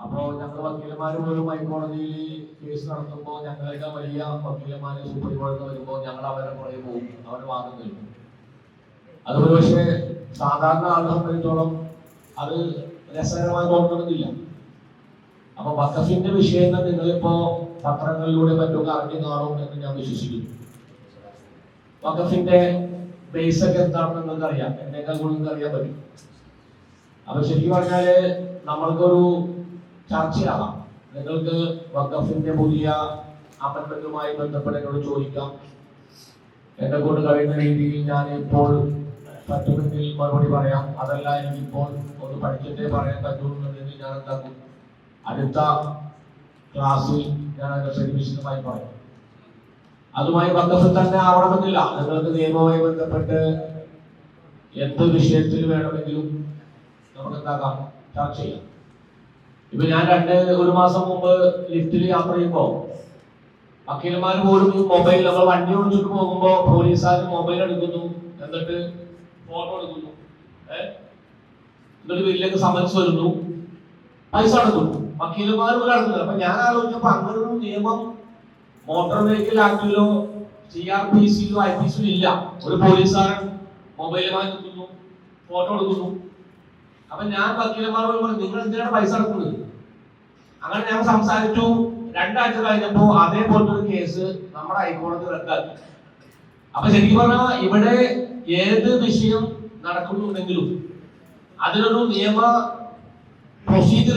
അപ്പോൾ ഞങ്ങൾ വക്കീലന്മാർ പോലും ഹൈക്കോടതിയിൽ കേസ് നടത്തുമ്പോൾ ഞങ്ങളൊക്കെ വലിയ വക്കീലന്മാർ സുപ്രീം കോടതി വരുമ്പോൾ ഞങ്ങൾ അവരെ പുറകെ പോകും, അവരെ വാദം കേൾക്കും. അത് പക്ഷേ സാധാരണ ആളുകളെ സംബന്ധിച്ചോളം അത് രസകരമായി തോന്നുന്നില്ല. അപ്പൊ വഖഫിന്റെ വിഷയങ്ങൾ നിങ്ങളിപ്പോ പത്രങ്ങളിലൂടെ മറ്റൊക്കെ അറിഞ്ഞു കാണും എന്ന് ഞാൻ വിശ്വസിക്കുന്നു. വഖഫിന്റെ ബേസ് ഒക്കെ എന്താണെന്ന് നിങ്ങൾക്ക് അറിയാം, എന്നേക്കാൾ കൂടുതൽ അറിയാൻ പറ്റും. അപ്പൊ ശരിക്കും പറഞ്ഞാല് നമ്മൾക്കൊരു ചർച്ചയാകാം. നിങ്ങൾക്ക് വഖഫിന്റെ പുതിയ അമൻമെന്റുമായി ബന്ധപ്പെട്ട് എന്നോട് ചോദിക്കാം. എന്നെ കൊണ്ട് കഴിയുന്ന രീതിയിൽ ഞാൻ ഇപ്പോൾ പറ്റുമെങ്കിൽ മറുപടി പറയാം. അതല്ല എനിക്കിപ്പോൾ ഒന്ന് പഠിച്ചിട്ടേ പറയാൻ പറ്റുന്നുണ്ടെങ്കിൽ ഞാൻ എന്താക്കും, അടുത്ത ക്ലാസ്സിൽ ഞാൻ അതിന്റെ വിശദമായി പറയാം. അതുമായി വഖഫ് തന്നെ ആവണമെന്നില്ല. നിങ്ങൾക്ക് നിയമവുമായി ബന്ധപ്പെട്ട് എന്ത് വിഷയത്തിൽ വേണമെങ്കിലും നമുക്ക് എന്താക്കാം, ചർച്ച ചെയ്യാം. ഇപ്പൊ ഞാൻ ഒരു മാസം മുമ്പ് ലിഫ്റ്റിൽ യാത്ര ചെയ്യുമ്പോ വക്കീലന്മാർ പോലും ഈ മൊബൈൽ, നമ്മൾ വണ്ടി ഓടിച്ചിട്ട് പോകുമ്പോ പോലീസുകാർ മൊബൈൽ എടുക്കുന്നു, എന്നിട്ട് ഫോട്ടോ എടുക്കുന്നു, എന്നിട്ട് വീട്ടിലേക്ക് സമൻസ് വരുന്നു, പൈസ അടക്കുന്നു. വക്കീലന്മാർ പോലും അടക്കുന്നില്ല. അപ്പൊ ഞാൻ ആലോചിച്ചപ്പോ അങ്ങനെ ഒരു നിയമം മോട്ടോർ വെഹിക്കിൾ ആക്ടിലോ CRPC-യിലോ IPC-യിലോ ഇല്ല. ഒരു പോലീസുകാരൻ മൊബൈലുമായി നിൽക്കുന്നു, ഫോട്ടോ എടുക്കുന്നു. അപ്പൊ ഞാൻ വക്കീലന്മാരോട് പറഞ്ഞു, നിങ്ങൾ എന്തിനാണ് പൈസ അടക്കുന്നത്? അങ്ങനെ ഞങ്ങൾ സംസാരിച്ചു. 2 ആഴ്ച കഴിഞ്ഞപ്പോ അതേപോലത്തെ ഒരു കേസ് നമ്മുടെ ഹൈക്കോടതി റദ്ദാക്കി. അപ്പൊ ശരിക്കും പറഞ്ഞാൽ ഇവിടെ ഏത് വിഷയം നടക്കുന്നുണ്ടെങ്കിലും അതിനൊരു നിയമ പ്രൊസീജിയർ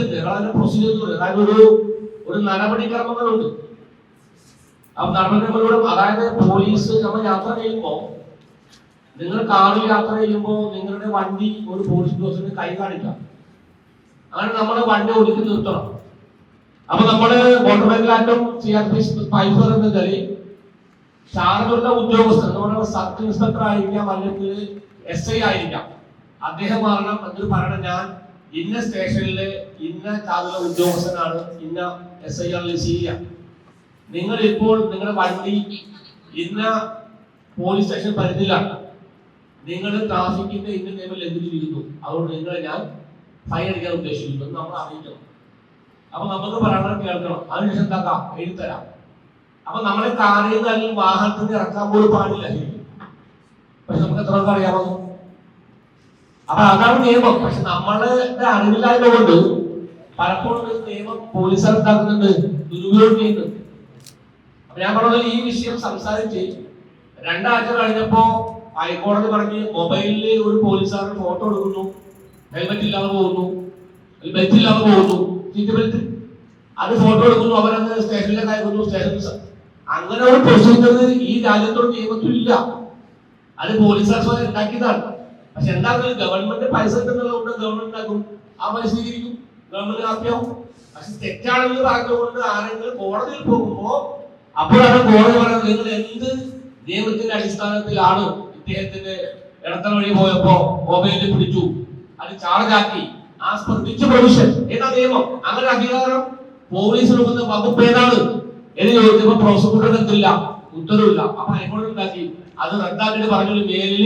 ഉണ്ട്, അതായത് ഒരു നടപടിക്രമങ്ങളുണ്ട്. ആ നടപടിക്രമങ്ങളോട്, അതായത് പോലീസ് നമ്മൾ യാത്ര ചെയ്യുമ്പോൾ, നിങ്ങൾ കാറിൽ യാത്ര ചെയ്യുമ്പോൾ നിങ്ങളുടെ വണ്ടി ഒരു പോലീസ് ഉദ്യോഗസ്ഥന് കൈ കാണിക്കാം. അങ്ങനെ നമ്മൾ വണ്ടി ഒതുക്കി നിർത്തണം. അപ്പൊ നമ്മള് മോട്ടോർ വെഹിക്കിൾ ആക്ടും CRPC പൈസ എന്നത് ഷാർജുള്ള ഉദ്യോഗസ്ഥൻ, നമ്മുടെ സബ് ഇൻസ്പെക്ടർ ആയിരിക്കാം, അല്ലെങ്കിൽ SI ആയിരിക്കാം. അദ്ദേഹം പറയണം, എന്നിട്ട് പറയണം, ഞാൻ ഇന്ന സ്റ്റേഷനിലെ ഇന്ന ചാർജുള്ള ഉദ്യോഗസ്ഥനാണ്, ഇന്ന SI ആണെങ്കിൽ CA. നിങ്ങൾ ഇപ്പോൾ നിങ്ങളുടെ വണ്ടി ഇന്ന പോലീസ് സ്റ്റേഷൻ പരിധിയിലാണ്, നിങ്ങൾ ട്രാഫിക്കിന്റെ ഇന്ന നിയമം ലംഘിച്ചിരിക്കുന്നു, അതുകൊണ്ട് നിങ്ങളെ ഞാൻ ഫൈൻ അടിക്കാൻ ഉദ്ദേശിക്കുന്നു എന്ന് നമ്മൾ അറിയിക്കണം. അപ്പൊ നമുക്ക് പറയണം, കേൾക്കണം. അതിനുശേഷം എന്താക്കാം, എഴുതരാം. അപ്പൊ നമ്മളെ കാറിൽ നിന്ന് അല്ലെങ്കിൽ വാഹനത്തിൽ നിന്ന് ഇറക്കാൻ പോലും പാടില്ല. പക്ഷെ നമുക്ക് എത്ര അറിയാമോ? അപ്പൊ അതാണ് നിയമം. പക്ഷെ നമ്മളുടെ അറിവില്ലായ്മ കൊണ്ട് പലപ്പോഴും നിയമം പോലീസുകാർ ഉണ്ടാക്കുന്നുണ്ട്, ദുരുപയോഗം ചെയ്യുന്നുണ്ട്. അപ്പൊ ഞാൻ പറഞ്ഞത്, ഈ വിഷയം സംസാരിച്ച് 2 ആഴ്ച കഴിഞ്ഞപ്പോ ഹൈക്കോടതി പറഞ്ഞ് മൊബൈലിൽ ഒരു പോലീസുകാരൻ ഫോട്ടോ എടുക്കുന്നു, ഹെൽമെറ്റ് ഇല്ലാതെ പോകുന്നു, ബെൽറ്റ് ഇല്ലാതെ പോകുന്നു, സീറ്റ് ബെൽറ്റ്, അത് ഫോട്ടോ എടുക്കുന്നു, അവരത് സ്റ്റേഷനിലേക്ക് അയക്കുന്നു. അങ്ങനെ ഒരു പ്രൊസീജിയർ ഈ രാജ്യത്തോട് നിയമത്തിലില്ല. അത് പോലീസുകാർ ഉണ്ടാക്കിയതാണ്. പക്ഷെ എന്താണെങ്കിലും ഗവൺമെന്റ് പൈസ കിട്ടുന്നതുകൊണ്ട് ഗവൺമെന്റ് ഉണ്ടാക്കും, ആ പൈസ സ്വീകരിക്കും, ഗവൺമെന്റ് ഹാപ്പിയാവും. പക്ഷെ തെറ്റാണെന്ന് പറഞ്ഞുകൊണ്ട് ആരെങ്കിലും കോടതിയിൽ പോകുമ്പോ അപ്പോഴാണ് കോടതി പറയുന്നത്, നിങ്ങൾ എന്ത് നിയമത്തിന്റെ അടിസ്ഥാനത്തിലാണ് ഇദ്ദേഹത്തിന്റെ ഇടത്തല വഴി പോയപ്പോ മൊബൈലിൽ പിടിച്ചു, അത് ചാർജ് ആക്കി, ആസ് പെർ വിച്ച് പ്രൊവിഷൻ, ഏതാ നിയമം? അങ്ങനെ അധികാരം പോലീസിന് കൊടുക്കുന്ന വകുപ്പ് ഏതാണ് എന്ന് ചോദിച്ചപ്പോ പ്രോസിക്യൂട്ടർ എന്തില്ല, ഉത്തരവില്ല. അപ്പൊ ഹൈക്കോടതി ഉണ്ടാക്കി, അത് റദ്ദാക്കിയിട്ട് പറഞ്ഞു, മേലിൽ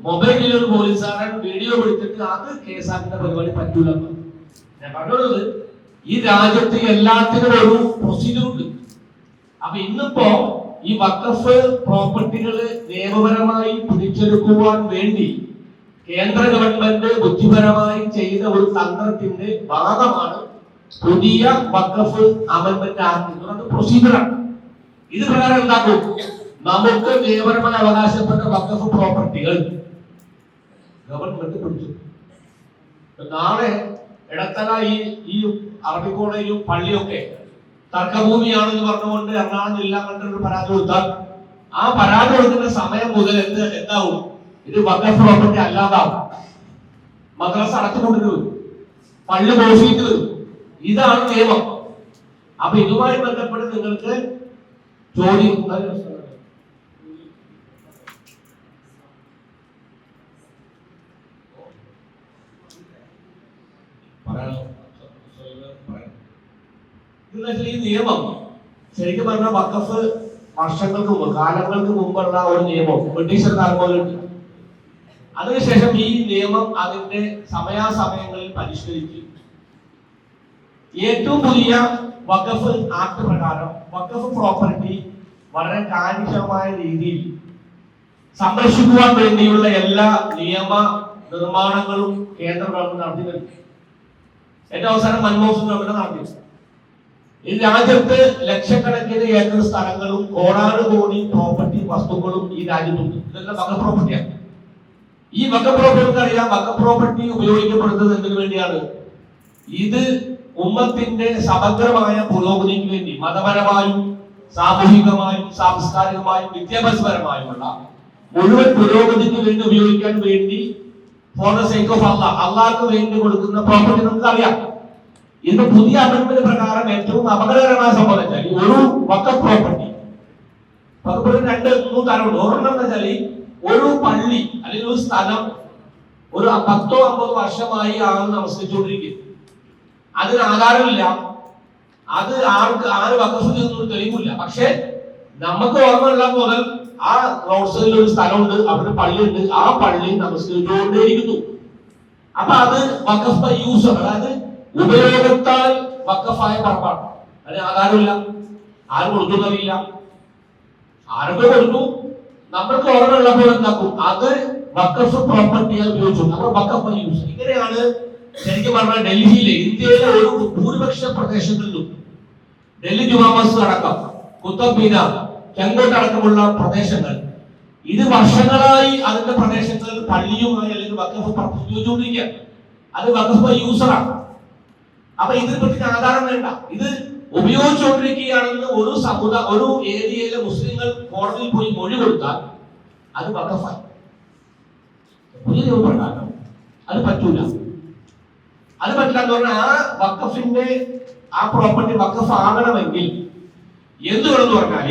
മൊബൈലിൽ ഒരു പോലീസുകാരൻ വീഡിയോ പിടിച്ചിട്ട് അത് കേസാക്കുന്ന പരിപാടി പറ്റൂല. ഞാൻ പറഞ്ഞത്, ഈ രാജ്യത്ത് എല്ലാത്തിനും ഒരു പ്രൊസീജിയർ ഉണ്ട്. അപ്പൊ ഇന്നിപ്പോ ഈ വഖഫ് പ്രോപ്പർട്ടികള് നിയമപരമായി പിടിച്ചെടുക്കുവാൻ വേണ്ടി കേന്ദ്ര ഗവൺമെന്റ് ബുദ്ധിപരമായി ചെയ്ത ഒരു തന്ത്രത്തിന്റെ ഭാഗമാണ് പുതിയ വഖഫ് അമെൻഡ്മെന്റ് ആക്ട്. പ്രൊസീജിയറാണ്. ഇത് പ്രകാരം എന്താക്കും, നമുക്ക് നിയമപരമായി അവകാശപ്പെട്ട വഖഫ് പ്രോപ്പർട്ടികൾ ഗവൺമെന്റ് പിടിച്ചു. നാളെ ഇടത്തല ഈ അറബി കോളേജും പള്ളിയൊക്കെ തർക്കഭൂമിയാണെന്ന് പറഞ്ഞുകൊണ്ട് എറണാകുളം ജില്ലാ കളക്ടർ പരാതി കൊടുത്താൽ, ആ പരാതി കൊടുക്കുന്ന സമയം മുതൽ എന്താവും, ഇത് വഖഫ് പ്രോപ്പർട്ടി അല്ലാതാവും. മദ്രസ അടച്ചുകൊണ്ടിട്ട് വരും, പള്ളി മോഷിയിട്ട് വരും. ഇതാണ് നിയമം. അപ്പൊ ഇതുമായി ബന്ധപ്പെട്ട് നിങ്ങൾക്ക് ചോദ്യം ഈ നിയമം ശരിക്കും പറഞ്ഞാൽ വഖഫ് വർഷങ്ങൾക്ക് മുമ്പ്, കാലങ്ങൾക്ക് മുമ്പുള്ള ഒരു നിയമം ബ്രിട്ടീഷർ കാലം മുതലുണ്ട്. അതിനുശേഷം ഈ നിയമം അതിന്റെ സമയാസമയങ്ങളിൽ പരിഷ്കരിച്ച് ഏറ്റവും പുതിയ വഖഫ് ആക്ട് പ്രകാരം വഖഫ് പ്രോപ്പർട്ടി വളരെ കാര്യക്ഷമമായ രീതിയിൽ സംരക്ഷിക്കുവാൻ വേണ്ടിയുള്ള എല്ലാ നിയമ നിർമ്മാണങ്ങളും കേന്ദ്ര ഗവൺമെന്റ് നടത്തി വരുന്നു. ഏറ്റവും അവസാനം മൻമോഹൻ സിംഗ് ഗവൺമെന്റ് നടത്തി. ഈ രാജ്യത്ത് ലക്ഷക്കണക്കിന് ഏക്കർ സ്ഥലങ്ങളും കോടാനുകോടി പ്രോപ്പർട്ടി വസ്തുക്കളും ഈ രാജ്യത്തുണ്ട്. ഇതെല്ലാം വഖഫ് പ്രോപ്പർട്ടിയാണ്. ഈ വഖഫ് പ്രോപ്പർട്ടി അറിയാം. വഖഫ് പ്രോപ്പർട്ടി ഉപയോഗിക്കപ്പെടുന്നത് എന്തിനു വേണ്ടിയാണ്? ഇത് ഉമ്മത്തിന്റെ സമഗ്രമായ പുരോഗതിക്ക് വേണ്ടി മതപരമായും സാമൂഹികമായും സാംസ്കാരികമായും വിദ്യാഭ്യാസപരമായുമുള്ള മുഴുവൻ പുരോഗതിക്ക് വേണ്ടി ഉപയോഗിക്കാൻ വേണ്ടി ഫോർ ദ സേക്ക് ഓഫ് അള്ളാഹ്ക്ക് വേണ്ടി കൊടുക്കുന്ന പ്രോപ്പർട്ടി നമുക്ക് അറിയാം. ഇത് പുതിയ അമെന്റ്മെന്റ് പ്രകാരം ഏറ്റവും അപകടകരമായ സംഭവം വെച്ചാൽ ഒരു വഖഫ് പ്രോപ്പർട്ടി രണ്ട് മൂന്ന് തരമുണ്ട്. ഒരെണ്ണം എന്ന് വെച്ചാൽ ഒരു പള്ളി അല്ലെങ്കിൽ ഒരു സ്ഥലം ഒരു 10-50 വർഷമായി ആൾ നമസ്കരിച്ചുകൊണ്ടിരിക്കും. അതിന് ആധാരമില്ല. അത് ആര് വഖഫ് ചെയ്യുന്ന തെളിവില്ല. പക്ഷെ നമുക്ക് ഓർമ്മയുള്ള മുതൽ ആ റോഡ് സൈഡിൽ ഒരു സ്ഥലമുണ്ട്, അവിടെ പള്ളിയുണ്ട്, ആ പള്ളി നമസ്കരിച്ചുകൊണ്ടേയിരിക്കുന്നു. അപ്പൊ അത് വഖഫ് ബൈ യൂസർ, അതായത് ഉപയോഗത്താൽ വഖഫായ പറമ്പാണ്. അതിന് ആധാരമില്ല, ആരും കൊടുക്കുന്നറിയില്ല, ആരൊക്കെ കൊടുത്തു. നമ്മൾക്ക് ഓർമ്മയുള്ളപ്പോൾ എന്താക്കും, അത് വഖഫ് പ്രോപ്പർട്ടിയായി ഉപയോഗിച്ചു. നമ്മൾ വഖഫ് ബൈ യൂസർ. ഇങ്ങനെയാണ് ശരിക്കും പറഞ്ഞാൽ ഡൽഹിയിലെ ഇന്ത്യയിലെ ഒരു ഭൂരിപക്ഷ പ്രദേശങ്ങളിലും ഡൽഹി ജുമാ മസ്ജിദ് അടക്കം കുത്തബ് മീനാർ ചെങ്കോട്ട അടക്കമുള്ള പ്രദേശങ്ങൾ ഇത് വർഷങ്ങളായി അതിന്റെ പ്രദേശങ്ങൾ പള്ളിയുമായി അല്ലെങ്കിൽ വഖഫ് ഉപയോഗിച്ചുകൊണ്ടിരിക്കുക. അത് വഖഫ് ബൈ യൂസറാണ്. അപ്പൊ ഇതിനെ പറ്റി ആധാരം വേണ്ട. ഇത് ഉപയോഗിച്ചുകൊണ്ടിരിക്കുകയാണെന്ന് ഒരു ഏരിയയിലെ മുസ്ലിങ്ങൾ കോടതിയിൽ പോയി മൊഴി കൊടുത്താൽ അത് വഖഫായി. പുതിയ നിയമപ്രകാരം അത് പറ്റൂല. അത് പറ്റില്ല എന്ന് പറഞ്ഞാൽ ആ വഖഫിന്റെ ആ പ്രോപ്പർട്ടി വഖഫ് ആകണമെങ്കിൽ എന്ത് വേണമെന്ന് പറഞ്ഞാൽ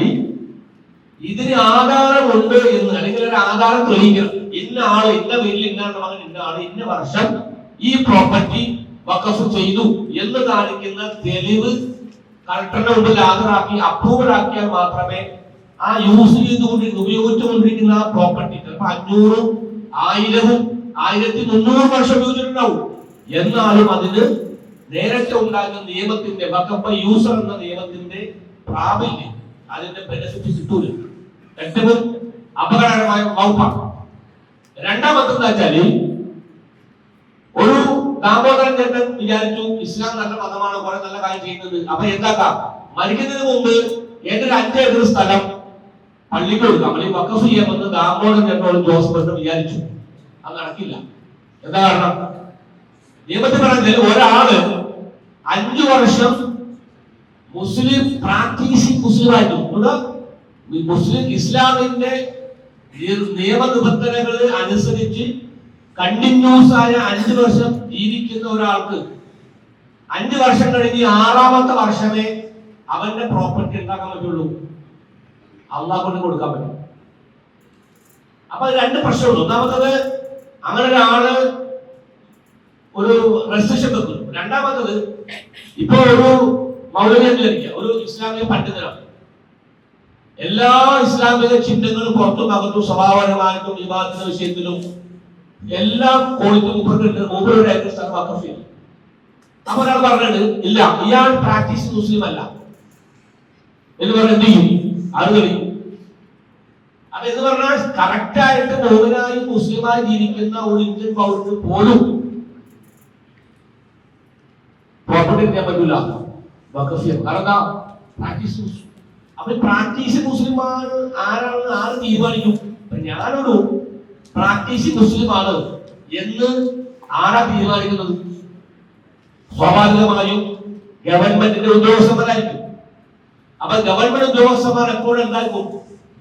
ഇതിന് ആധാരമുണ്ട് എന്ന്, അല്ലെങ്കിൽ ഒരു ആധാരം തെളിയിക്കണം. ഇന്ന ആള് ഇന്ന പേരിൽ ഇന്ന മകൻ ഇന്ന ആള് ഇന്ന വർഷം ഈ പ്രോപ്പർട്ടി വഖഫ് ചെയ്തു എന്ന് കാണിക്കുന്ന തെളിവ് കളക്ടറുടെ മുമ്പിൽ ഹാജരാക്കി അപ്രൂവൽ ആക്കിയാൽ മാത്രമേ ആ യൂസ് ഉപയോഗിച്ചുകൊണ്ടിരിക്കുന്ന ആ പ്രോപ്പർട്ടി ചിലപ്പോൾ 500, 1000, 1300 വർഷം ഉപയോഗിച്ചിട്ടുണ്ടാവും. എന്നാലും അതിന് നേരത്തെ ഉണ്ടാകുന്ന നിയമത്തിന്റെ വഖഫ് ബൈ യൂസർ എന്ന നിയമത്തിന്റെ പ്രാബല്യം, അതിന്റെ ബെനിഫിറ്റ് കിട്ടൂല. ഏറ്റവും അപകടകരമായ വകുപ്പാണ്. രണ്ടാമത്തെന്ന് വെച്ചാല് ഒരു ദാമോദരൻ ചേട്ടൻ വിചാരിച്ചു ഇസ്ലാം നല്ല മതമാണ്, കുറെ നല്ല കാര്യം ചെയ്യുന്നത്. അപ്പൊ എന്താക്കാം, മരിക്കുന്നതിന് മുമ്പ് ഏതൊരു 5 ഏക്കർ സ്ഥലം പള്ളിക്ക് കൊടുക്കാം, അല്ലെങ്കിൽ വഖഫ് ചെയ്യാമെന്ന് ദാമോദരൻ ചേട്ടനോട് ജോസഫ് വിചാരിച്ചു. അത് നടക്കില്ല. എന്താ കാരണം? നിയമത്തിൽ പറഞ്ഞാൽ ഒരാള് 5 വർഷം മുസ്ലിം പ്രാക്ടീസിംഗ് മുസ്ലിം ആയിരുന്നു, മുസ്ലിം ഇസ്ലാമിന്റെ നിയമനിബന്ധനകൾ അനുസരിച്ച് കണ്ടിന്യൂസ് ആയ 5 വർഷം ജീവിക്കുന്ന ഒരാൾക്ക് 5 വർഷം കഴിഞ്ഞ് 6ാമത്തെ വർഷമേ അവന്റെ പ്രോപ്പർട്ടി ഉണ്ടാക്കാൻ പറ്റുള്ളൂ, അള്ളാഹ് കൊണ്ട് കൊടുക്കാൻ പറ്റും. അപ്പൊ 2 പ്രശ്നമുള്ളൂ. ഒന്നാമത്തത് അങ്ങനെ ഒരാള് ഒരു റെസ്ട്രിക്ഷൻ വെക്കുന്നു. രണ്ടാമത്തത് ഇപ്പൊ ഒരു മൗലവിയായിരിക്കുക, ഒരു ഇസ്ലാമിക പണ്ഡിതനാണ്. എല്ലാ ഇസ്ലാമിക ചിന്തകളും പുറത്തും അകത്തും സ്വഭാവപരമായിട്ടും വിവാദത്തിന്റെ വിഷയത്തിലും എല്ലാം മൂപ്പരുടെ സ്ഥലം വഖഫ് ചെയ്യും. അപ്പൊ ഒരാൾ പറഞ്ഞത് ഇല്ല, ഇയാൾ പ്രാക്ടീസ് മുസ്ലിം അല്ല എന്ന് പറഞ്ഞ എന്ത് ചെയ്യും? അത് കഴിയും. അപ്പൊ എന്ന് പറഞ്ഞാൽ കറക്റ്റ് ആയിട്ട് മുഅ്മിനായി മുസ്ലിമായി ജീവിക്കുന്ന ഒരു ഇന്ത്യൻ പൗരന് പോലും പ്രോപ്പർട്ടി ചെയ്യാൻ പറ്റൂല, വഖഫ് ചെയ്യാം. കാരണം പ്രാക്ടീസ്. അപ്പൊ പ്രാക്ടീസ് മുസ്ലിമാണ് ആരാണ്, ആര് തീരുമാനിക്കും? ഞാനൊരു പ്രാക്ടീസ് മുസ്ലിമാണ് എന്ന് ആരാ തീരുമാനിക്കുന്നത്? സ്വാഭാവികമായും ഗവൺമെന്റിന്റെ ഉദ്യോഗസ്ഥന്മാരായിരിക്കും. അപ്പൊ ഗവൺമെന്റ് ഉദ്യോഗസ്ഥന്മാർ എപ്പോഴും എന്തായിരിക്കും?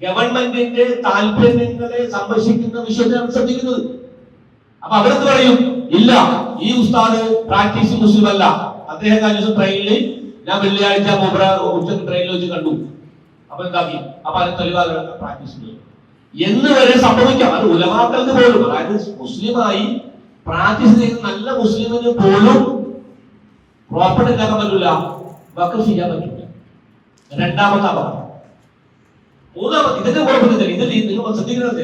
ഗവൺമെന്റിന്റെ താല്പര്യങ്ങളെ സംരക്ഷിക്കുന്ന വിഷയത്തിലാണ് ശ്രദ്ധിക്കുന്നത്. അപ്പൊ അവരെന്ത് പറയും? ഇല്ല, ഈ ഉസ്താദ് പ്രാക്ടീസ് മുസ്ലിം അല്ല. അദ്ദേഹം കഴിഞ്ഞ ദിവസം ട്രെയിനിൽ, ഞാൻ വെള്ളിയാഴ്ച ഉച്ചക്ക് ട്രെയിനിൽ വെച്ച് കണ്ടു. അപ്പൊ എന്താക്കി? അപ്പൊ അത് തെളിവാതെ പ്രാക്ടീസ് എന്ന് വരെ സംഭവിക്കാം. അത് ഉലമാക്കൾക്ക് പോലും, അതായത് മുസ്ലിമായി പ്രാക്ടീസ് ചെയ്യുന്ന നല്ല മുസ്ലിമിന് പോലും പ്രോപ്പർട്ടി ഉണ്ടാക്കാൻ പറ്റില്ല, വഖഫ് ചെയ്യാൻ പറ്റില്ല. രണ്ടാമത്തെ അപകടം. മൂന്നാമത്തെ ഇതിന്റെ കുഴപ്പമില്ല. ഇതിൽ നിങ്ങൾ ശ്രദ്ധിക്കുന്നത്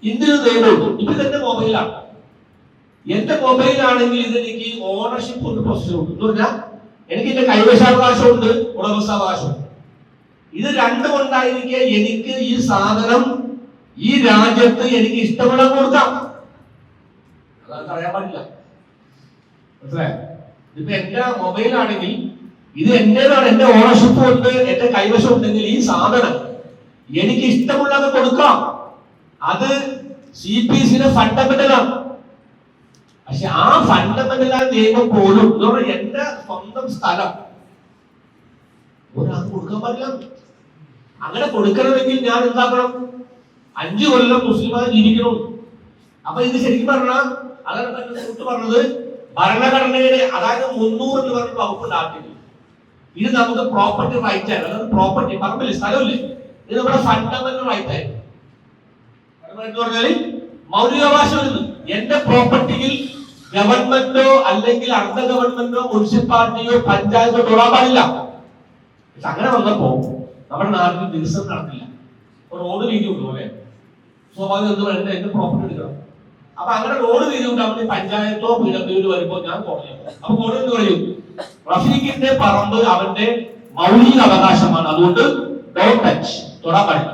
ഇന്ത്യയിൽ നിയമമുണ്ട്. ഇപ്പൊ ഇതെന്റെ മൊബൈലാണ്. എന്റെ മൊബൈലാണെങ്കിൽ ഇതെനിക്ക് ഓണർഷിപ്പ് ഉണ്ട്, പൊസിഷൻ ഉണ്ട്. എന്ന് പറഞ്ഞാൽ എനിക്ക് എന്റെ കൈവശാവകാശമുണ്ട്, ഉടമസ്ഥാവകാശമുണ്ട്. ഇത് രണ്ടും ഉണ്ടായിരിക്കെ എനിക്ക് ഈ സാധനം ഈ രാജ്യത്ത് എനിക്ക് ഇഷ്ടമുള്ള കൊടുക്കാം. അതൊക്കെ അറിയാൻ പാടില്ല. മനസ്സിലായോ? ഇപ്പൊ എന്റെ മൊബൈലാണെങ്കിൽ ഇത് എന്റേതാണ്, എന്റെ ഓണർഷിപ്പ് ഉണ്ട്, എന്റെ കൈവശം ഉണ്ടെങ്കിൽ ഈ സാധനം എനിക്ക് ഇഷ്ടമുള്ളത് കൊടുക്കാം. അത് CPCയുടെ ഫണ്ടമെന്റലാണ്. പക്ഷെ ആ ഫണ്ടമെന്റലായ നിയമം പോലും എന്റെ സ്വന്തം സ്ഥലം ഒരാൾക്ക് കൊടുക്കാൻ പാടില്ല. അങ്ങനെ കൊടുക്കണമെങ്കിൽ ഞാൻ എന്താക്കണം? 5 കൊല്ലം മുസ്ലിമായി ജീവിക്കണം. അപ്പൊ ഇത് ശരിക്കും പറഞ്ഞാൽ അതാണ് പറഞ്ഞത്, ഭരണഘടനയുടെ അതായത് 300 എന്ന് പറഞ്ഞ വകുപ്പുണ്ട് ആർട്ടിക്കിൾ. ഇത് നമുക്ക് പ്രോപ്പർട്ടി റൈറ്റ് ആണ്. അതായത് പ്രോപ്പർട്ടി പറമ്പില്ലേ, സ്ഥലമില്ലേ, ഇത് നമ്മുടെ ഫണ്ടമെന്റൽ റൈറ്റ് ആയി. എന്ന് പറഞ്ഞാൽ മൗലികാവകാശം വരുന്നു. എന്റെ പ്രോപ്പർട്ടിയിൽ ഗവൺമെന്റോ അല്ലെങ്കിൽ അർദ്ധ ഗവൺമെന്റോ മുനിസിപ്പാലിറ്റിയോ പഞ്ചായത്തോ തൊടാൻ പാടില്ല. അങ്ങനെ വന്നപ്പോ നമ്മുടെ നാട്ടിൽ വികസനം നടന്നില്ല. റോഡ് വീതി ഉള്ളൂ അല്ലെ, സ്വാഭാവികം എന്ത് വേണ്ട എന്റെ പ്രോപ്പർട്ടി എടുക്കണം. അപ്പൊ അങ്ങനെ റോഡ് വീതി ഉണ്ടാവുമ്പോൾ പഞ്ചായത്തോ PWD വരുമ്പോ ഞാൻ കോടതി. അപ്പൊ കോടതി എന്ത് പറയും? റഫീഖിന്റെ പറമ്പ് അവന്റെ മൗലിക അവകാശമാണ്, അതുകൊണ്ട് ഡോണ്ട് ടച്ച്, തൊടാൻ പാടില്ല.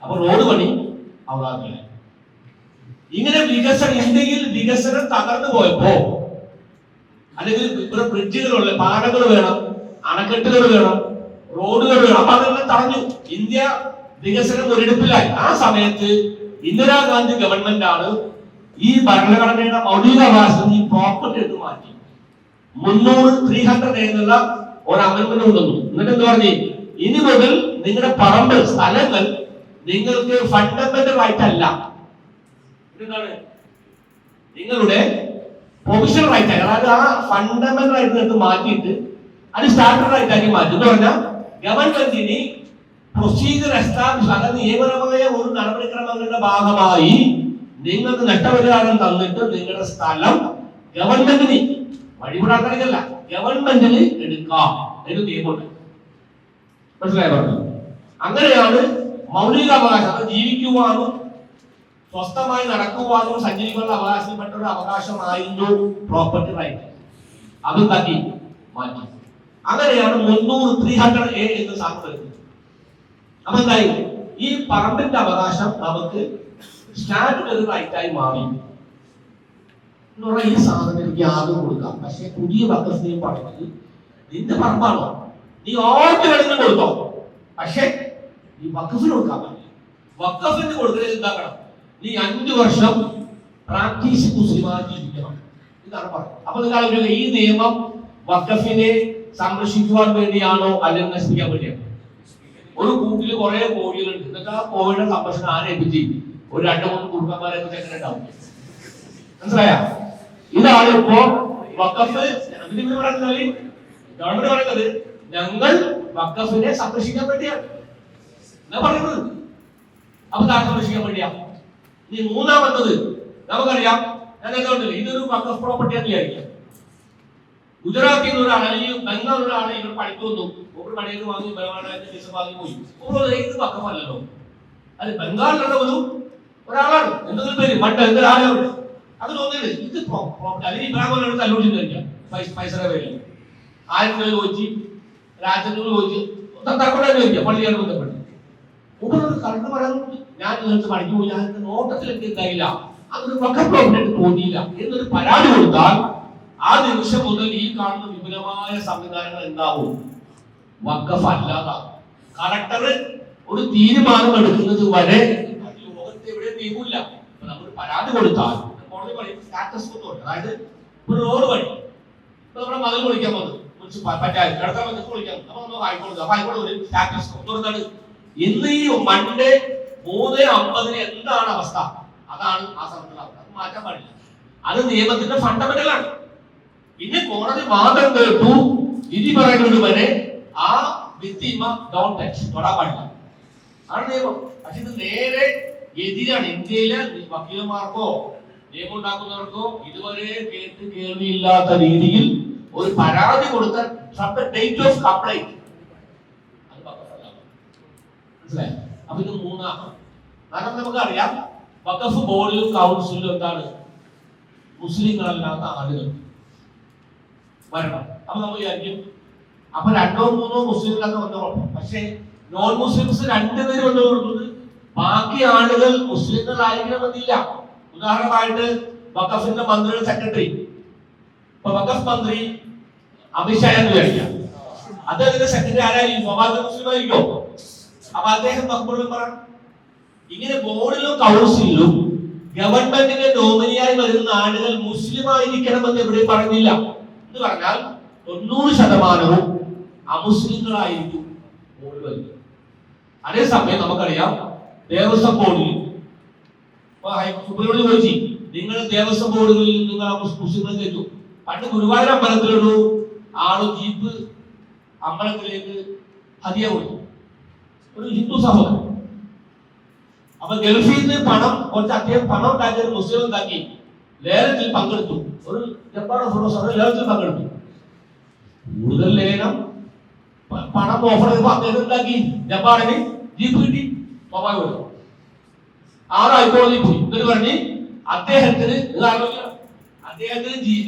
അപ്പൊ റോഡ് പണി അവകാശമില്ല. ഇങ്ങനെ വികസനം, ഇന്ത്യയിൽ വികസനം തകർന്നു പോയപ്പോ, അല്ലെങ്കിൽ ഇവിടെ ബ്രിഡ്ജുകളുള്ള, പാലങ്ങൾ വേണം, അണക്കെട്ടുകൾ വേണം, റോഡുകൾ വേണം, അപ്പൊ അതെല്ലാം തടഞ്ഞു. ഇന്ത്യ വികസനം ഒരിടപ്പിലായി. ആ സമയത്ത് ഇന്ദിരാഗാന്ധി ഗവൺമെന്റ് ആണ് ഈ ഭരണഘടനയുടെ മൗലിക അവകാശം ഈ പ്രോപ്പർട്ടി എടുത്ത് മാറ്റി 300 എന്നുള്ള ഒരു അമെന്റ്മെന്റ് കൊണ്ടുവന്നു. എന്നിട്ട് എന്ത് പറഞ്ഞു? ഇനി മുതൽ നിങ്ങളുടെ പറമ്പ്, സ്ഥലങ്ങൾ നിങ്ങൾക്ക് ഫണ്ടമെന്റൽ റൈറ്റ് അല്ല, എന്താണ് നിങ്ങളുടെ പ്രൊവിഷണൽ റൈറ്റ് ആയി. അതായത് ആ ഫണ്ടമെന്റൽ റൈറ്റ് എടുത്ത് മാറ്റിയിട്ട് അത് സ്റ്റാൻഡേർഡ് റൈറ്റ് ആക്കി മാറ്റി. എന്ന് പറഞ്ഞാൽ ഗവൺമെന്റിന് പ്രൊസീജിയർ എസ്റ്റാബ്ലിഷ്, അതായത് നിയമപരമായ ഒരു നടപടിക്രമങ്ങളുടെ ഭാഗമായി നിങ്ങൾക്ക് നഷ്ടപരിഹാരം തന്നിട്ട് നിങ്ങളുടെ സ്ഥലം ഗവൺമെന്റിന് വഴിവിടാൻ കഴിയില്ല, ഗവൺമെന്റിന് എടുക്കാം എന്ന് നിയമമുണ്ട്. മനസ്സിലായി പറഞ്ഞു? അങ്ങനെയാണ് മൗലിക അവകാശം, ജീവിക്കുവാനും സ്വസ്ഥമായി നടക്കുവാനും സഞ്ചരിക്കാനുള്ള അവകാശപ്പെട്ട ഒരു അവകാശമായിരുന്നു പ്രോപ്പർട്ടി റൈറ്റ്. അത് തട്ടി മാറ്റി. അങ്ങനെയാണ് 300 എന്ന് സാധനം. അപ്പൊ എന്തായി? ഈ പറമ്പിന്റെ അവകാശം നമുക്ക് സ്റ്റാറ്റ്യൂട്ടറി റൈറ്റ് ആയി മാറി. എന്ന് പറഞ്ഞാൽ ഈ സാധനം എനിക്ക് ആദ്യം കൊടുക്കാം, പക്ഷെ പുതിയ വഖഫ് നിയമം പറയുന്നത് നിന്റെ പറമ്പാണോ, നീ ആർക്ക് വേണമെങ്കിലും കൊടുത്തോ, പക്ഷെ നീ വഖഫിന് കൊടുക്കാൻ പാടില്ല. വഖഫിന് കൊടുക്കുന്നത് എന്താക്കണം? നീ 5 വർഷം പ്രാക്ടീസ് മുസ്ലിമായി ജീവിക്കണം. ഇതാണ് പറയുന്നത്. അപ്പൊ നിങ്ങൾ ഈ നിയമം വഖഫിനെ സംരക്ഷിക്കുവാൻ വേണ്ടിയാണോ അല്ലെങ്കിൽ നശിപ്പിക്കാൻ വേണ്ടിയാണോ? ഒരു കൂട്ടിൽ കുറെ കോഴികളുണ്ട്, എന്നിട്ട് ആ കോഴിയുടെ സംരക്ഷണം ആരെ ഏൽപ്പിച്ച് ഒരു 2-3 കുടുംബക്കാരെ എങ്ങനെ ഉണ്ടാവും? മനസ്സിലായ? ഇതാണ് ഇപ്പോ വഖഫ് ഗവൺമെന്റ് പറയുന്നത്, ഞങ്ങൾ വഖഫിനെ സംരക്ഷിക്കാൻ വേണ്ടിയാണ് എന്നാ പറയുന്നത്. അപ്പൊ സംരക്ഷിക്കാൻ വേണ്ടിയാ. ഇനി മൂന്നാമത്തത് നമുക്കറിയാം, ഇതൊരു വഖഫ് പ്രോപ്പർട്ടി എന്ന് വിചാരിക്കാം. ഗുജറാത്തിൽ നിന്ന് ഒരാൾ അല്ലെങ്കിൽ ബംഗാളിൽ ഒരാളെ ഇവർ പഠിച്ചു വന്നു, ഒരു പണിയൊക്കെ വാങ്ങി വാങ്ങി പോയി. ഇത് വഖഫല്ലല്ലോ, അത് ബംഗാളിലുള്ള ഒരാളാണ്, എന്തെങ്കിലും പേര് മണ്ട എന്തൊരാളാണ്, അത് തോന്നിയത് ഇത് പ്രോപ്പർട്ടി. അല്ലെങ്കിൽ ഇബ്രാഹിം തല്ലോടിച്ചിരിക്കാം പൈസയുടെ പേരിൽ 1000 രൂപ ചോദിച്ച്, 1000 രൂപ ചോദിച്ച് തർക്കോടെ ചോദിക്കാം പള്ളിയാണ് ബന്ധപ്പെട്ട്. ഒരു കണ്ടു പറയാനുണ്ട്, ഞാൻ നിങ്ങൾക്ക് പണിക്ക് പോയി, ഞാൻ നോട്ടത്തിൽ എനിക്ക് എന്തായില്ല, അതൊരു വഖഫ് പ്രോപ്പർട്ടി തോന്നിയില്ല എന്നൊരു പരാതി കൊടുത്താൽ ആ നിമിഷം മുതൽ ഈ കാണുന്ന വിപുലമായ സംവിധാനങ്ങൾ എന്താവും? വഖഫ് അല്ലാതാവും. കളക്ടർ ഒരു തീരുമാനം എടുക്കുന്നത് വരെ ലോകത്ത് എവിടെ നീങ്ങില്ല. നമ്മൾ പരാതി കൊടുത്താൽ കോടതി പറയും സ്റ്റാറ്റസ് കൊടുക്കും. അതായത് ഒരു റോഡ് വഴി നമ്മുടെ മതിൽ പൊളിക്കാൻ വന്നു, പഞ്ചായത്ത് കിടക്കാൻ വന്നിട്ട് പൊളിക്കാൻ, അപ്പൊ നമ്മൾ ഹൈക്കോടതി, അപ്പൊ ഹൈക്കോടതി ഒരു സ്റ്റാറ്റസ് കൊടുത്താണ്. ഇന്ന് ഈ മൺഡേ 3:50 എന്താണ് അവസ്ഥ? അതാണ് ആ സമയത്തുള്ള അവസ്ഥ. അത് മാറ്റാൻ പാടില്ല. അത് നിയമത്തിന്റെ ഫണ്ടമെന്റൽ ആണ്. പിന്നെ കോടതി വാദം കേട്ടു, വിധി പറയുന്നത് വരെ ആ വിത്തിമ ഡോണ്ട് ടച്ച്, തൊടാൻ പാടില്ല. ആണ് നിയമം. പക്ഷെ ഇത് നേരെ എതിരാണ്. ഇന്ത്യയിലെ വക്കീലന്മാർക്കോ നിയമം ഉണ്ടാക്കുന്നവർക്കോ ഇതുവരെ കേട്ട് കേൾവിയില്ലാത്ത രീതിയിൽ ഒരു പരാതി കൊടുത്താൽ ഡേറ്റ് ഓഫ് കംപ്ലൈന്റ് അത് മനസ്സിലായി. അപ്പൊ ഇത് മൂന്നാണ്. കാരണം നമുക്കറിയാം വഖഫ് ബോർഡിലും കൗൺസിലും എന്താണ് മുസ്ലിങ്ങളല്ലാത്ത ആളുകൾ വരണം. അപ്പൊ നമ്മൾ വിചാരിക്കും അപ്പൊ 2-3 മുസ്ലിങ്ങളൊക്കെ വന്നു കുഴപ്പം. പക്ഷെ നോൺ മുസ്ലിംസ് 2 പേര് വന്നു കൊടുക്കുന്നത് ബാക്കി ആളുകൾ മുസ്ലിങ്ങളായിരിക്കണമെന്നില്ല. ഉദാഹരണമായിട്ട് വഖഫിന്റെ മന്ത്രിയുടെ സെക്രട്ടറി, ഇപ്പൊ വഖഫ് മന്ത്രി അമിത്ഷാ എന്ന് വിചാരിക്കാം, അദ്ദേഹത്തിന്റെ സെക്രട്ടറി ആരായിരിക്കും? സ്വാഭാവിക മുസ്ലിം ആയിരിക്കോ? അപ്പൊ അദ്ദേഹം വഖഫ് മെമ്പർ. ഇങ്ങനെ ബോർഡിലും കൗൺസിലും ഗവൺമെന്റിന്റെ നോമിനിയായി വരുന്ന ആളുകൾ മുസ്ലിം ആയിരിക്കണമെന്ന് എവിടെയും പറഞ്ഞില്ല. എന്ന് പറഞ്ഞാൽ 90% അമുസ്ലിങ്ങളായിരിക്കും ബോർഡിൽ വരുന്നത്. അതേസമയം നമുക്കറിയാം ദേവസ്വം ബോർഡിൽ സുപ്രീം കോടതി ചോദിച്ചു, നിങ്ങൾ ദേവസ്വം ബോർഡുകളിൽ നിങ്ങൾ മുസ്ലിങ്ങളെ കയറ്റു. പണ്ട് ഗുരുവായൂർ അമ്പലത്തിലൊരു ആള് ജീപ്പ് അമ്പലത്തിലേക്ക് ഹദിയ കൊടുത്തു, ഒരു ഹിന്ദു സഹോദരൻ. അപ്പൊ ഗൾഫിൽ നിന്ന് കുറച്ച് അത്യാവശ്യം പണം ഉണ്ടാക്കിയ ഒരു മുസ്ലിം ഉണ്ടാക്കി ലേലത്തിൽ പങ്കെടുത്തു. ഒരു ജപ്പാനോ ഫിറോസോ ലേലത്തിൽ പങ്കെടുത്തു. കൂടുതൽ ലേലം പണം ഓഫർ ചെയ്തപ്പോ അദ്ദേഹം ഉണ്ടാക്കി ജപ്പാനിന് ജീപ്പ് കിട്ടി. സ്വാഭാവികം ഹൈക്കോടതി പോയി. എന്നിട്ട് പറഞ്ഞ് അദ്ദേഹത്തിന്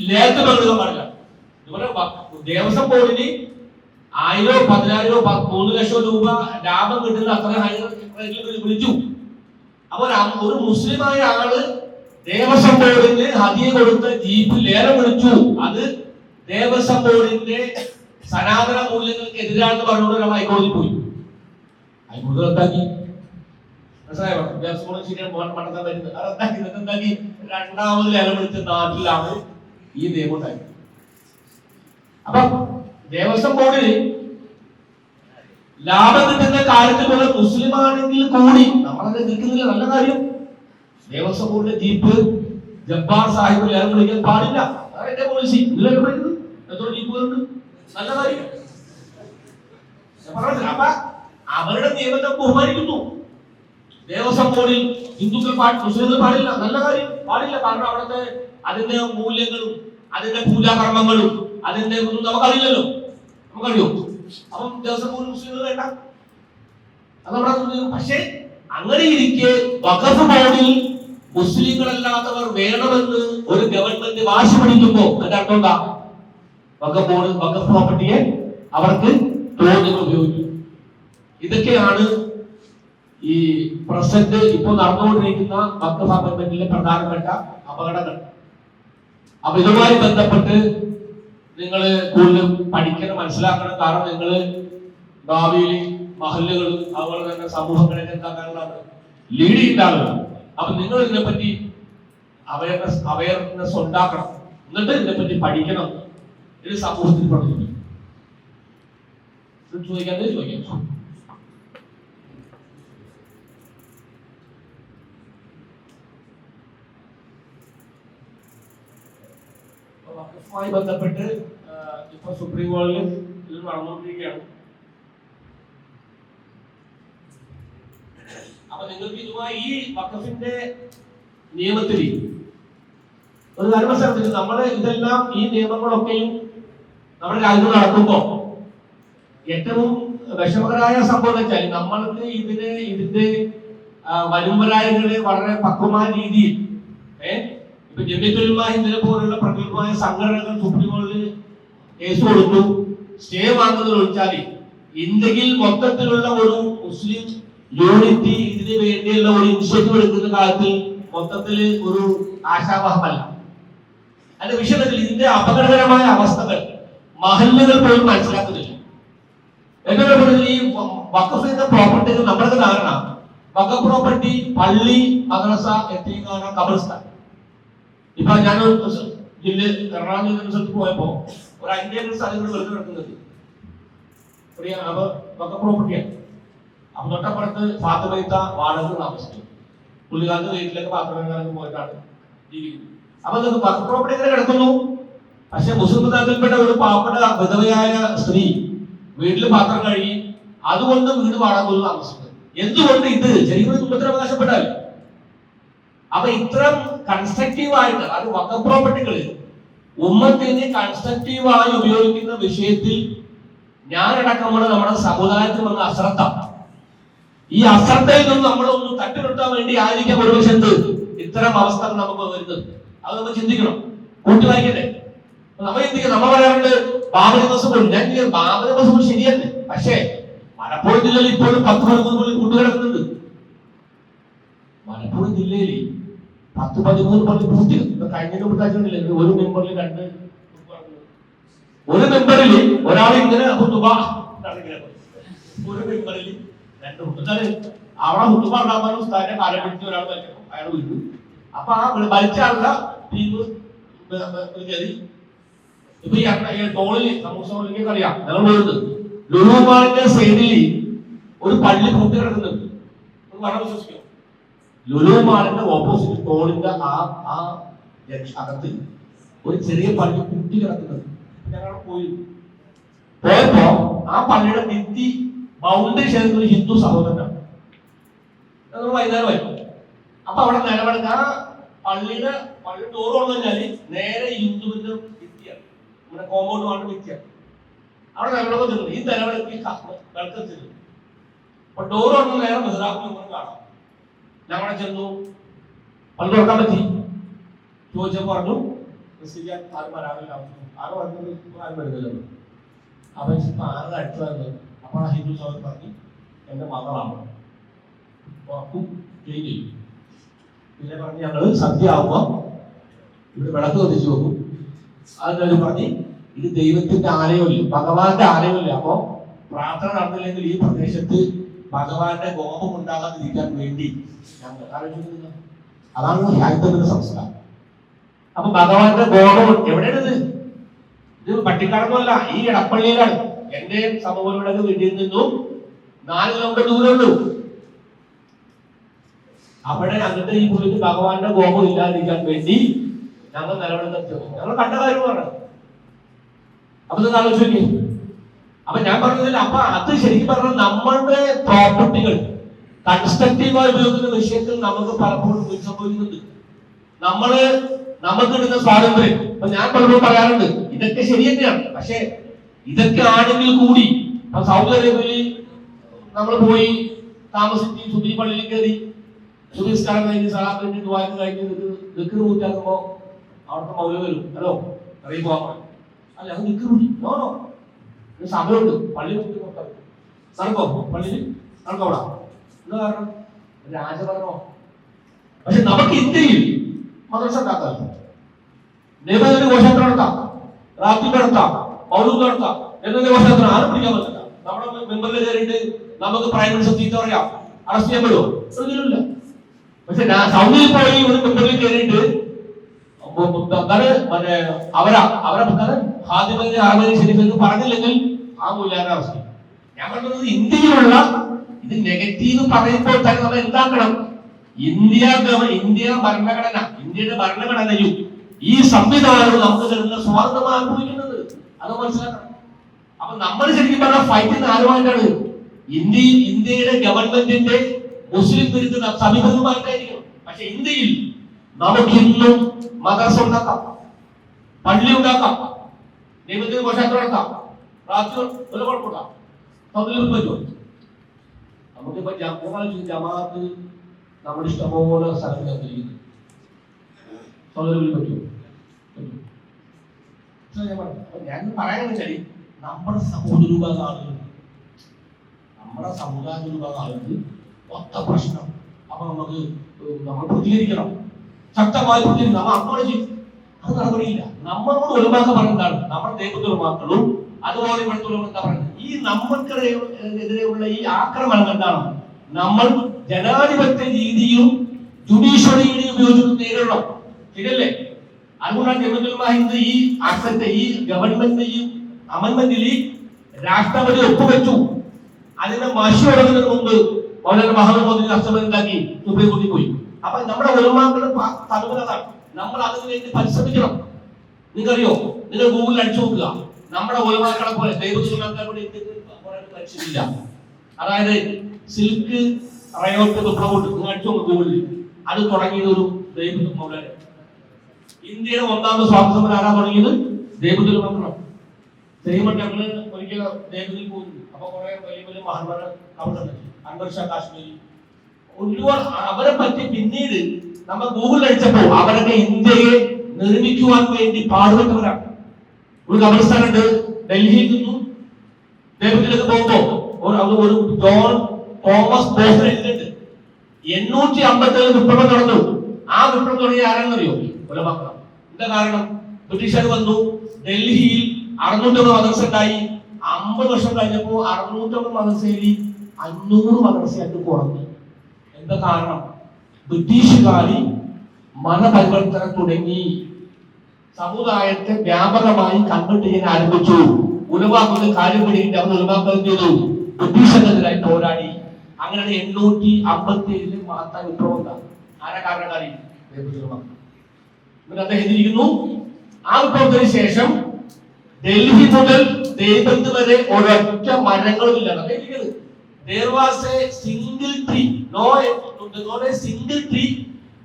ലേലത്തിൽ പങ്കെടുക്കാൻ പാടില്ല. ഇതുപോലെ ദേവസ്വം ബോർഡിന് 1000, 10,000, 3 ലക്ഷം രൂപ ലാഭം കിട്ടുന്ന അത്ര വിളിച്ചു. അപ്പൊ ഒരു മുസ്ലിമായ ആള് ദേവസ്വം ബോർഡിന് ഹദിയ കൊടുത്ത ജീപ്പ് ലേലം വിളിച്ചു. അത് ദേവസ്വം ബോർഡിന്റെ സനാതന മൂല്യങ്ങൾക്ക് എതിരാണെന്ന് പറഞ്ഞുകൊണ്ട് നമ്മൾ ഹൈക്കോടതി പോയി. ഹൈക്കോടതി റദ്ദാക്കി. മനസ്സിലായോ? ദേവസ്വം ബോർഡ് ശരിയാണ് പണ്ടത്തെ വരുന്നത് റദ്ദാക്കി. 2ാമത് ലേലം വിളിച്ച നാട്ടിലാണ് ഈ നിയമം ഉണ്ടായത്. അപ്പൊ ദേവസ്വം ബോർഡിന് ലാഭം കിട്ടുന്ന കാര്യത്തിൽ മുസ്ലിം ആണെങ്കിൽ കൂടി നമ്മളത് നിൽക്കുന്നില്ല. നല്ല കാര്യം. ദേവസ്വം ബോർഡിലെ ജീപ്പ് ജബ്ബാർ സാഹിബ് ലേലം വിളിക്കാൻ പാടില്ല. അതാണ് എന്റെ പോളിസി. ഇതിലൊക്കെ പറയുന്നത് എത്ര ജീപ്പുകളുണ്ട്. നല്ല കാര്യം. അപ്പൊ അവരുടെ നിയമത്തെ ബഹുമാനിക്കുന്നു. ദേവസ്വം ബോർഡിൽ ഹിന്ദുക്കൾ മുസ്ലിങ്ങൾ പാടില്ല. നല്ല കാര്യം. പാടില്ല. കാരണം അവിടുത്തെ അതിന്റെ മൂല്യങ്ങളും അതിന്റെ പൂജാകർമ്മങ്ങളും അതിന്റെ ഒന്നും നമുക്കറിയില്ലല്ലോ. നമുക്കറിയോ? അപ്പം ദേവസ്വം ബോർഡ് മുസ്ലിങ്ങൾ വേണ്ട. പക്ഷെ അങ്ങനെ ഇരിക്കെ വഖഫ് ബോർഡിൽ മുസ്ലിങ്ങളല്ലാത്തവർ വേണമെന്ന് ഒരു ഗവൺമെന്റ് വാശി പിടിക്കുമ്പോ അതിന്റെ അർത്ഥം എന്താ? വഖഫ് ബോർഡ് വഖഫ് പ്രോപ്പർട്ടിയെ അവർക്ക് തോന്നുന്നു ഉപയോഗിക്കും. ഇതൊക്കെയാണ് ഈ പ്രസന്റ് ഇപ്പോൾ നടന്നുകൊണ്ടിരിക്കുന്ന വഖഫ് അമെന്റ്മെന്റിലെ പ്രധാനപ്പെട്ട അപകടങ്ങൾ. അപ്പൊ ഇതുമായി ബന്ധപ്പെട്ട് നിങ്ങൾ കൂടുതൽ പഠിക്കണം, മനസ്സിലാക്കണം. കാരണം നിങ്ങൾ ഭാവിയിൽ മഹല്ലുകൾ അതുപോലെ തന്നെ സമൂഹങ്ങളെ എന്താക്കാനുള്ളതാണ്, ലീഡ് ചെയ്യുന്ന ആളുകളാണ്. അപ്പൊ നിങ്ങൾ ഇതിനെപ്പറ്റി അവയർനെസ് ഉണ്ടാക്കണം. എന്നിട്ട് ഇതിനെപ്പറ്റി പഠിക്കണം. ഇത് സമൂഹത്തിൽ പ്രവർത്തിക്കും. ചോദിക്കാം. വഖഫുമായി ബന്ധപ്പെട്ട് ഇപ്പൊ സുപ്രീം കോടതിയിൽ ഇത് നടന്നുകൊണ്ടിരിക്കുകയാണ്. അപ്പൊ നിങ്ങൾക്ക് ഇതുമായി ഈ വഖഫിന്റെ നിയമത്തിൽ ഒരു കാര്യം മനസ്സിലാക്കുന്നത്, നമ്മള് ഇതെല്ലാം ഈ നിയമങ്ങളൊക്കെയും നമ്മുടെ രാജ്യത്ത് നടക്കുമ്പോ ഏറ്റവും വിഷമകരമായ സംഭവം വെച്ചാൽ നമ്മൾക്ക് ഇതിന്റെ വരുംവരായകളെ വളരെ പക്വമായ രീതിയിൽ ഇപ്പൊ ജമിയത്തുൽ ഉലമ ഹിന്ദിനെ പോലുള്ള പ്രഗത്ഭമായ സംഘടനകൾ സുപ്രീം കോടതിയിൽ കേസ് കൊടുത്തു. സ്റ്റേ വാങ്ങുന്നത് ഒഴിച്ചാൽ ഇന്ത്യയിൽ മൊത്തത്തിലുള്ള ഒരു മുസ്ലിം യൂണിറ്റി ഇതിനു വേണ്ടിയുള്ള ഒരു ഇനിഷ്യേറ്റീവ് എടുക്കുന്ന കാലത്തിൽ മൊത്തത്തിൽ ഒരു ആശാവഹമല്ല. അതിന്റെ വിഷയത്തിൽ ഇതിന്റെ അപകടകരമായ അവസ്ഥകൾ മഹല്ലുകൾ പോലും മനസ്സിലാക്കുന്നില്ല. ഏറ്റവും ഈ വഖഫിന്റെ പ്രോപ്പർട്ടികൾ നമ്മൾക്ക് ധാരണ വഖഫ് പ്രോപ്പർട്ടി പള്ളി, മദ്രസ, യതീംഖാന, ഖബർസ്ഥാൻ. ഇപ്പൊ ഞാൻ എറണാകുളം യൂണിവേഴ്സിറ്റി പോയപ്പോ ഒരു 5 ഏക്കർ സ്ഥലങ്ങൾ വെറുതെ കിടക്കുന്നത് അപ്പൊ വഖഫ് പ്രോപ്പർട്ടിയാണ്. അപ്പൊ തൊട്ടപ്പുറത്ത് ഫാത്തിമ വാടക താമസിച്ചു. പുള്ളിക്കാലത്ത് വീട്ടിലൊക്കെ പാത്രങ്ങളൊക്കെ പോയിട്ടാണ് ജീവിക്കുന്നത്. അപ്പൊ വഖഫ് പ്രോപ്പർട്ടി ഇങ്ങനെ കിടക്കുന്നു. പക്ഷെ മുസ്ലിം വിഭാഗത്തിൽപ്പെട്ട ഒരു പാവപ്പെട്ട വിധവയായ സ്ത്രീ വീട്ടിൽ പാത്രം കഴുകി അതുകൊണ്ട് വീട് വാടക പോലും താമസിക്കുന്നത്. എന്തുകൊണ്ട്? ഇത് ശരിക്കും ഉപദ്രവകാശപ്പെട്ടാൽ. അപ്പൊ ഇത്തരം കൺസ്ട്രക്റ്റീവായിട്ട് അത് വഖഫ് പ്രോപ്പർട്ടികള് ഉമ്മത്തിന് കൺസ്ട്രക്റ്റീവായി ഉപയോഗിക്കുന്ന വിഷയത്തിൽ ഞാനടക്കമുള്ള നമ്മുടെ സമുദായത്തിൽ വന്ന അശ്രദ്ധ, ഈ അശ്രദ്ധയിൽ നിന്ന് നമ്മളൊന്ന് തട്ടിനിർത്താൻ വേണ്ടി ആയിരിക്കാം ഒരുപക്ഷെ ഇത്തരം അവസ്ഥകൾ നമുക്ക് വരുന്നത്. അത് നമ്മൾ ചിന്തിക്കണം. കൂട്ടി വായിക്കട്ടെ. നമ്മൾ ചിന്തിക്കണം. നമ്മൾ പറയാറുണ്ട് ബാബരി മസൂദ് ഞാൻ ബാബരി മസൂദ് ശരിയല്ലേ, പക്ഷേ മലപ്പുറം ജില്ലയിൽ ഇപ്പോഴും 10-13 പള്ളി കൂട്ടുകിടക്കുന്നുണ്ട്. മലപ്പുറം ജില്ലയിൽ 10-13 പള്ളി പൂട്ടി. കഴിഞ്ഞ കൊടുത്താച്ചിട്ടില്ലേ ഒരു മെമ്പറിൽ ഒരു മെമ്പറിൽ ഒരാൾ ഇങ്ങനെ ഒരു മെമ്പറിൽ 2 കുട്ടികൾ അവിടെ ഹുത്തുബ ഉണ്ടാകാനും ഉസ്താദിനെ കാലം പിടിച്ച് ഒരാൾ വലിച്ചപ്പോൾ അയാൾ വീട്ടു. അപ്പൊ ആ വലിച്ചാളുടെ ടീം കയറി. ഇപ്പൊ ഈ ടോളിൽ സമൂസ അറിയാം, ഞങ്ങൾ പോയത് ലുലുമാളിന്റെ സൈഡിൽ ഒരു പള്ളി പൂട്ടി കിടക്കുന്നുണ്ട്. വളരെ വിശ്വസിക്കും. ലുലുമാളിന്റെ ഓപ്പോസിറ്റ് ടോളിന്റെ ആ അകത്ത് ഒരു ചെറിയ പള്ളി പൂട്ടി കിടക്കുന്നുണ്ട്. ഞങ്ങൾ പോയപ്പോ ആ പള്ളിയുടെ ഭിത്തി ബൗണ്ടറി ചെയ്യുന്ന ഒരു ഹിന്ദു സഹോദരനാണ്. വൈകുന്നേരമായി. അപ്പൊ അവിടെ നിലവിളക്ക് ആ പള്ളി ഡോർ തുറന്നു കഴിഞ്ഞാല് നേരെ ഹിന്ദുവിന്റെ ഭിത്തിയാണ്, നമ്മുടെ കോമ്പൗണ്ട് വാണ്ട ഭിത്തിയാണ്. അവിടെ നിലവിളക്ക് ചെന്നു. ഈ നിലവിളക്ക് വിളക്ക് ചെന്നു. അപ്പൊ ഡോർ തുറന്ന് നേരെ മെഹ്റാബിൽ നമ്മൾ കാണാം. ഞങ്ങളെ ചെന്നു, പള്ളി തുറക്കാൻ പറ്റി. ചോദിച്ചപ്പോ പറഞ്ഞു ആരും വരാറില്ല. ആരും വരുന്നത് ആരും വരുന്നില്ല. അപ്പൊ ആരും അടുത്ത് വരുന്നത്. അപ്പോൾ ആ ഹിന്ദു സഹോദരൻ പറഞ്ഞു എന്റെ മകളാണ്. പിന്നെ പറഞ്ഞ് ഞങ്ങള് സദ്യ ആവുമ്പോ ഇവിടെ വിളക്ക് കത്തിച്ചു നോക്കും. അതിനൊരു പറഞ്ഞ് ഇത് ദൈവത്തിന്റെ ആലയമില്ല, ഭഗവാന്റെ ആലയമില്ല. അപ്പൊ പ്രാർത്ഥന നടന്നില്ലെങ്കിൽ ഈ പ്രദേശത്ത് ഭഗവാന്റെ കോപം ഉണ്ടാകാതിരിക്കാൻ വേണ്ടി ഞങ്ങൾ ആലോചിക്കുന്നത്. അതാണ് ഹിന്ദുവിന്റെ സംസ്കാരം. അപ്പൊ ഭഗവാന്റെ കോപം എവിടെയാണിത്? ഇത് പട്ടിക്കാടൊന്നുമല്ല, ഈ ഇടപ്പള്ളിയിലാണ്. എന്റെ സമൂഹങ്ങളുടെ വീട്ടിൽ നിന്നും 4 കിലോമീറ്റർ ദൂരമുള്ളൂ. അവിടെ അങ്ങനത്തെ ഈ പുള്ളിക്ക് ഭഗവാന്റെ കോപം ഇല്ലാതിരിക്കാൻ വേണ്ടി ഞങ്ങൾ നിലവിളക്ക് ഞങ്ങൾ കണ്ട കാര്യം പറഞ്ഞു. അപ്പൊ ഇത് ആലോചിക്കേ. അപ്പൊ ഞാൻ പറഞ്ഞതിൽ അപ്പൊ അത് ശരിക്കും പറഞ്ഞാൽ നമ്മളുടെ പ്രോപ്പർട്ടികൾ കൺസ്ട്രക്റ്റീവായി ഉപയോഗിക്കുന്ന വിഷയത്തിൽ നമുക്ക് പലപ്പോഴും സംഭവിക്കുന്നുണ്ട്. നമുക്ക് കിട്ടുന്ന സ്വാതന്ത്ര്യം ഇപ്പൊ ഞാൻ പലപ്പോഴും പറയാറുണ്ട് ഇതൊക്കെ ശരി തന്നെയാണ്. പക്ഷെ ഇതൊക്കെ ആണെങ്കിൽ കൂടി ഇപ്പൊ സൗദി അറേബ്യയിൽ നമ്മൾ പോയി താമസിച്ച് സുബി പള്ളിയിൽ കയറി സുബിസ്കാരം കഴിഞ്ഞ് സലാം കഴിഞ്ഞ് ദുആക്ക് കഴിഞ്ഞ് ദിക്ർ പൂർത്തിയാക്കുമ്പോ അവിടുത്തെ മൗലവി വരും. ഹലോ അറിയിപ്പോ അല്ല അത് ദിക്ർ നോ സമയമുണ്ട്, പള്ളി നടക്കോ, പള്ളിയിൽ നടക്കോടാ എന്താ കാരണം രാജഭരണോ. പക്ഷെ നമുക്ക് ഇന്ത്യയിൽ മദ്രസ ഉണ്ടാക്കാം, നിബന്ധന ഘോഷയാത്ര നടത്താം, റാത്തി നടത്താം, മൗലൂദ് നടത്താം, നിബന്ധന ഘോഷയാത്ര ആരും പിടിക്കാൻ പറ്റില്ല. നമ്മുടെ മെമ്പറിൽ കയറിയിട്ട് നമുക്ക് പ്രൈം മിനിസ്റ്റർ ചീത്ത പറയാം, അറസ്റ്റ് ചെയ്യാൻ പറ്റുമോ? ഒരിക്കലുമില്ല. പക്ഷെ സൗദിയിൽ പോയി ഒരു മെമ്പറിൽ കയറിയിട്ട് അവരെ ശരീഫ് പറഞ്ഞില്ലെങ്കിൽ ആ മൂല്യാനെ അറസ്റ്റ് ചെയ്യും. ഞാൻ പറഞ്ഞത് ഇന്ത്യയിലുള്ള ഇത് നെഗറ്റീവ് പറയുമ്പോൾ തന്നെ നമ്മൾ എന്താക്കണം? ഇന്ത്യ ഭരണഘടന, ഇന്ത്യയുടെ ഭരണഘടനയും ഈ സംവിധാനവും നമുക്ക് തരുന്ന സ്വാർത്ഥമാണ് അനുഭവിക്കുന്നത്. അത് മനസ്സിലാക്കണം. അപ്പൊ നമ്മൾ ശരിക്കും പറഞ്ഞ ഫൈറ്റിന് ആരുമായിട്ടാണ്? ഇന്ത്യയുടെ ഗവൺമെന്റിന്റെ മുസ്ലിം വിരുദ്ധ സമീപനവുമായിട്ടായിരിക്കും. പക്ഷെ ഇന്ത്യയിൽ നമുക്ക് ഇന്നും മദ്രസ ഉണ്ടാക്കാം, പള്ളി ഉണ്ടാക്കാം, ദൈവത്തിന് ഘോഷയാത്ര നടത്താം, രാത്രി ഒരു കുഴപ്പമില്ല, പറ്റുമോ? നമുക്കിപ്പോ ജമാഅത്ത് നമ്മുടെ ഇഷ്ടംപോലെ സ്ഥലത്ത് വന്നിരിക്കുന്നു. പറ്റുമോ? ഞാൻ പറയാൻ വെച്ചാൽ നമ്മുടെ സമുദായ ആളുകൾ ഒത്ത പ്രശ്നം. അപ്പൊ നമ്മൾ പ്രതികരിക്കണം, ശക്തമായി പ്രതികരിക്കണം. നമ്മൾ അമ്മ അത് നടപടിയില്ല. നമ്മളോട് ഒഴിവാക്കാൻ പറയുന്നതാണ് നമ്മുടെ ദൈവത്തിന്റെ ഉൾമാക്കളും അതുപോലെ ഇവിടുത്തെ എന്താ പറയുന്നത്, ഈ നമ്മൾക്കെതിരെയുള്ള ഈ ആക്രമണം എന്താണ്? നമ്മൾ ജനാധിപത്യ രീതിയും ജുഡീഷ്യറിയും ഉപയോഗിച്ച് നേരിടണം. ശരിയല്ലേ? അതുകൊണ്ടാണ് ജമത്തുൽ ഈ ആക്ടത്തെ ഈ ഗവൺമെന്റിന്റെയും അമൻമെന്റിൽ രാഷ്ട്രപതി ഒപ്പുവെച്ചു. അതിന്റെ മഷി തുടങ്ങുന്നതിന് മുമ്പ് വളരെ മഹാത്മാഗാന്ധി രാഷ്ട്രപതി ഉണ്ടാക്കി സുപ്രീം കോടതി പോയി. അപ്പൊ നമ്മുടെ ഉലമാക്കളുടെ സമീപനതാണ്. നമ്മൾ അതിനു വേണ്ടി പരിശ്രമിക്കണം. നിങ്ങൾക്കറിയോ, നിങ്ങൾ ഗൂഗിളിൽ അടിച്ചു നോക്കുക, നമ്മുടെ ഉലമാക്കളെ പോലെ പരിശ്രമില്ല. അതായത് സിൽക്ക് റയോട്ട് വിപ്ലവമുണ്ട്, നിങ്ങൾ അടിച്ചു നോക്കുക ഗൂഗിളിൽ. അത് തുടങ്ങിയത് ഒരു ദൈവത്തിൽ മൗലാന. ഇന്ത്യയുടെ 1ാമത്തെ സ്വാതന്ത്ര്യം ആരാ തുടങ്ങിയത്? ദൈവത്തിൽ മാത്രം. ദൈവം ഞങ്ങള് ഒരിക്കൽ ദൈവത്തിൽ പോകുന്നു. അപ്പൊ കുറെ വലിയ വലിയ മഹാന്മാർ അവിടെ അൻവർ ഷാ കാശ്മീരി ഒരുപാട് അവരെ പറ്റി പിന്നീട് നമ്മൾ ഗൂഗിളിൽ അടിച്ചപ്പോ അവരൊക്കെ ഇന്ത്യയെ നിർമ്മിക്കുവാൻ വേണ്ടി പാടുപെട്ടവരാണ്. ഒരു ഖബർസ്ഥാനുണ്ട് ഡൽഹിയിൽ നിന്നും ദേവത്തിലേക്ക് പോകുമ്പോ ഒരു ജോൺ തോമസ് ബോസ് എഴുതിയിട്ടുണ്ട് 857 വിപ്ലവം നടന്നു. ആ വിപ്ലവം തുടങ്ങിയ ആരാണെന്നറിയോ? ഉലമാക്കൾ. എന്താ കാരണം? ബ്രിട്ടീഷുകാർ വന്നു, ഡൽഹിയിൽ 650 മദ്രസ ഉണ്ടായി. 50 വർഷം കഴിഞ്ഞപ്പോ 650 മദ്രസയിൽ 500 മദ്രസയായിട്ട് കുറഞ്ഞു. എന്താ കാരണം? ബ്രിട്ടീഷുകാരി മതപരിവർത്തനം തുടങ്ങി, സമുദായത്തെ വ്യാപകമായി കൺവെർട്ട് ചെയ്യാൻ ആരംഭിച്ചു. ഉലമാക്കളുടെ കാര്യം പിടിക്കിട്ട് അവർ ഉലമാക്കൾ എന്ത് ചെയ്തു? ബ്രിട്ടീഷുകാരെതിരായി പോരാടി. അങ്ങനെ 857 മാത്രം വിപ്ലവം ഉണ്ടാകും. ആരാ കാരണക്കാരി? അദ്ദേഹം ഇരിക്കുന്നു. ആ വിപ്ലവത്തിന് ശേഷം ഡൽഹി മുതൽ ദേവബന്ദ് വരെ ഒരൊറ്റ മരങ്ങളുമില്ല. There was a single tree, not a single tree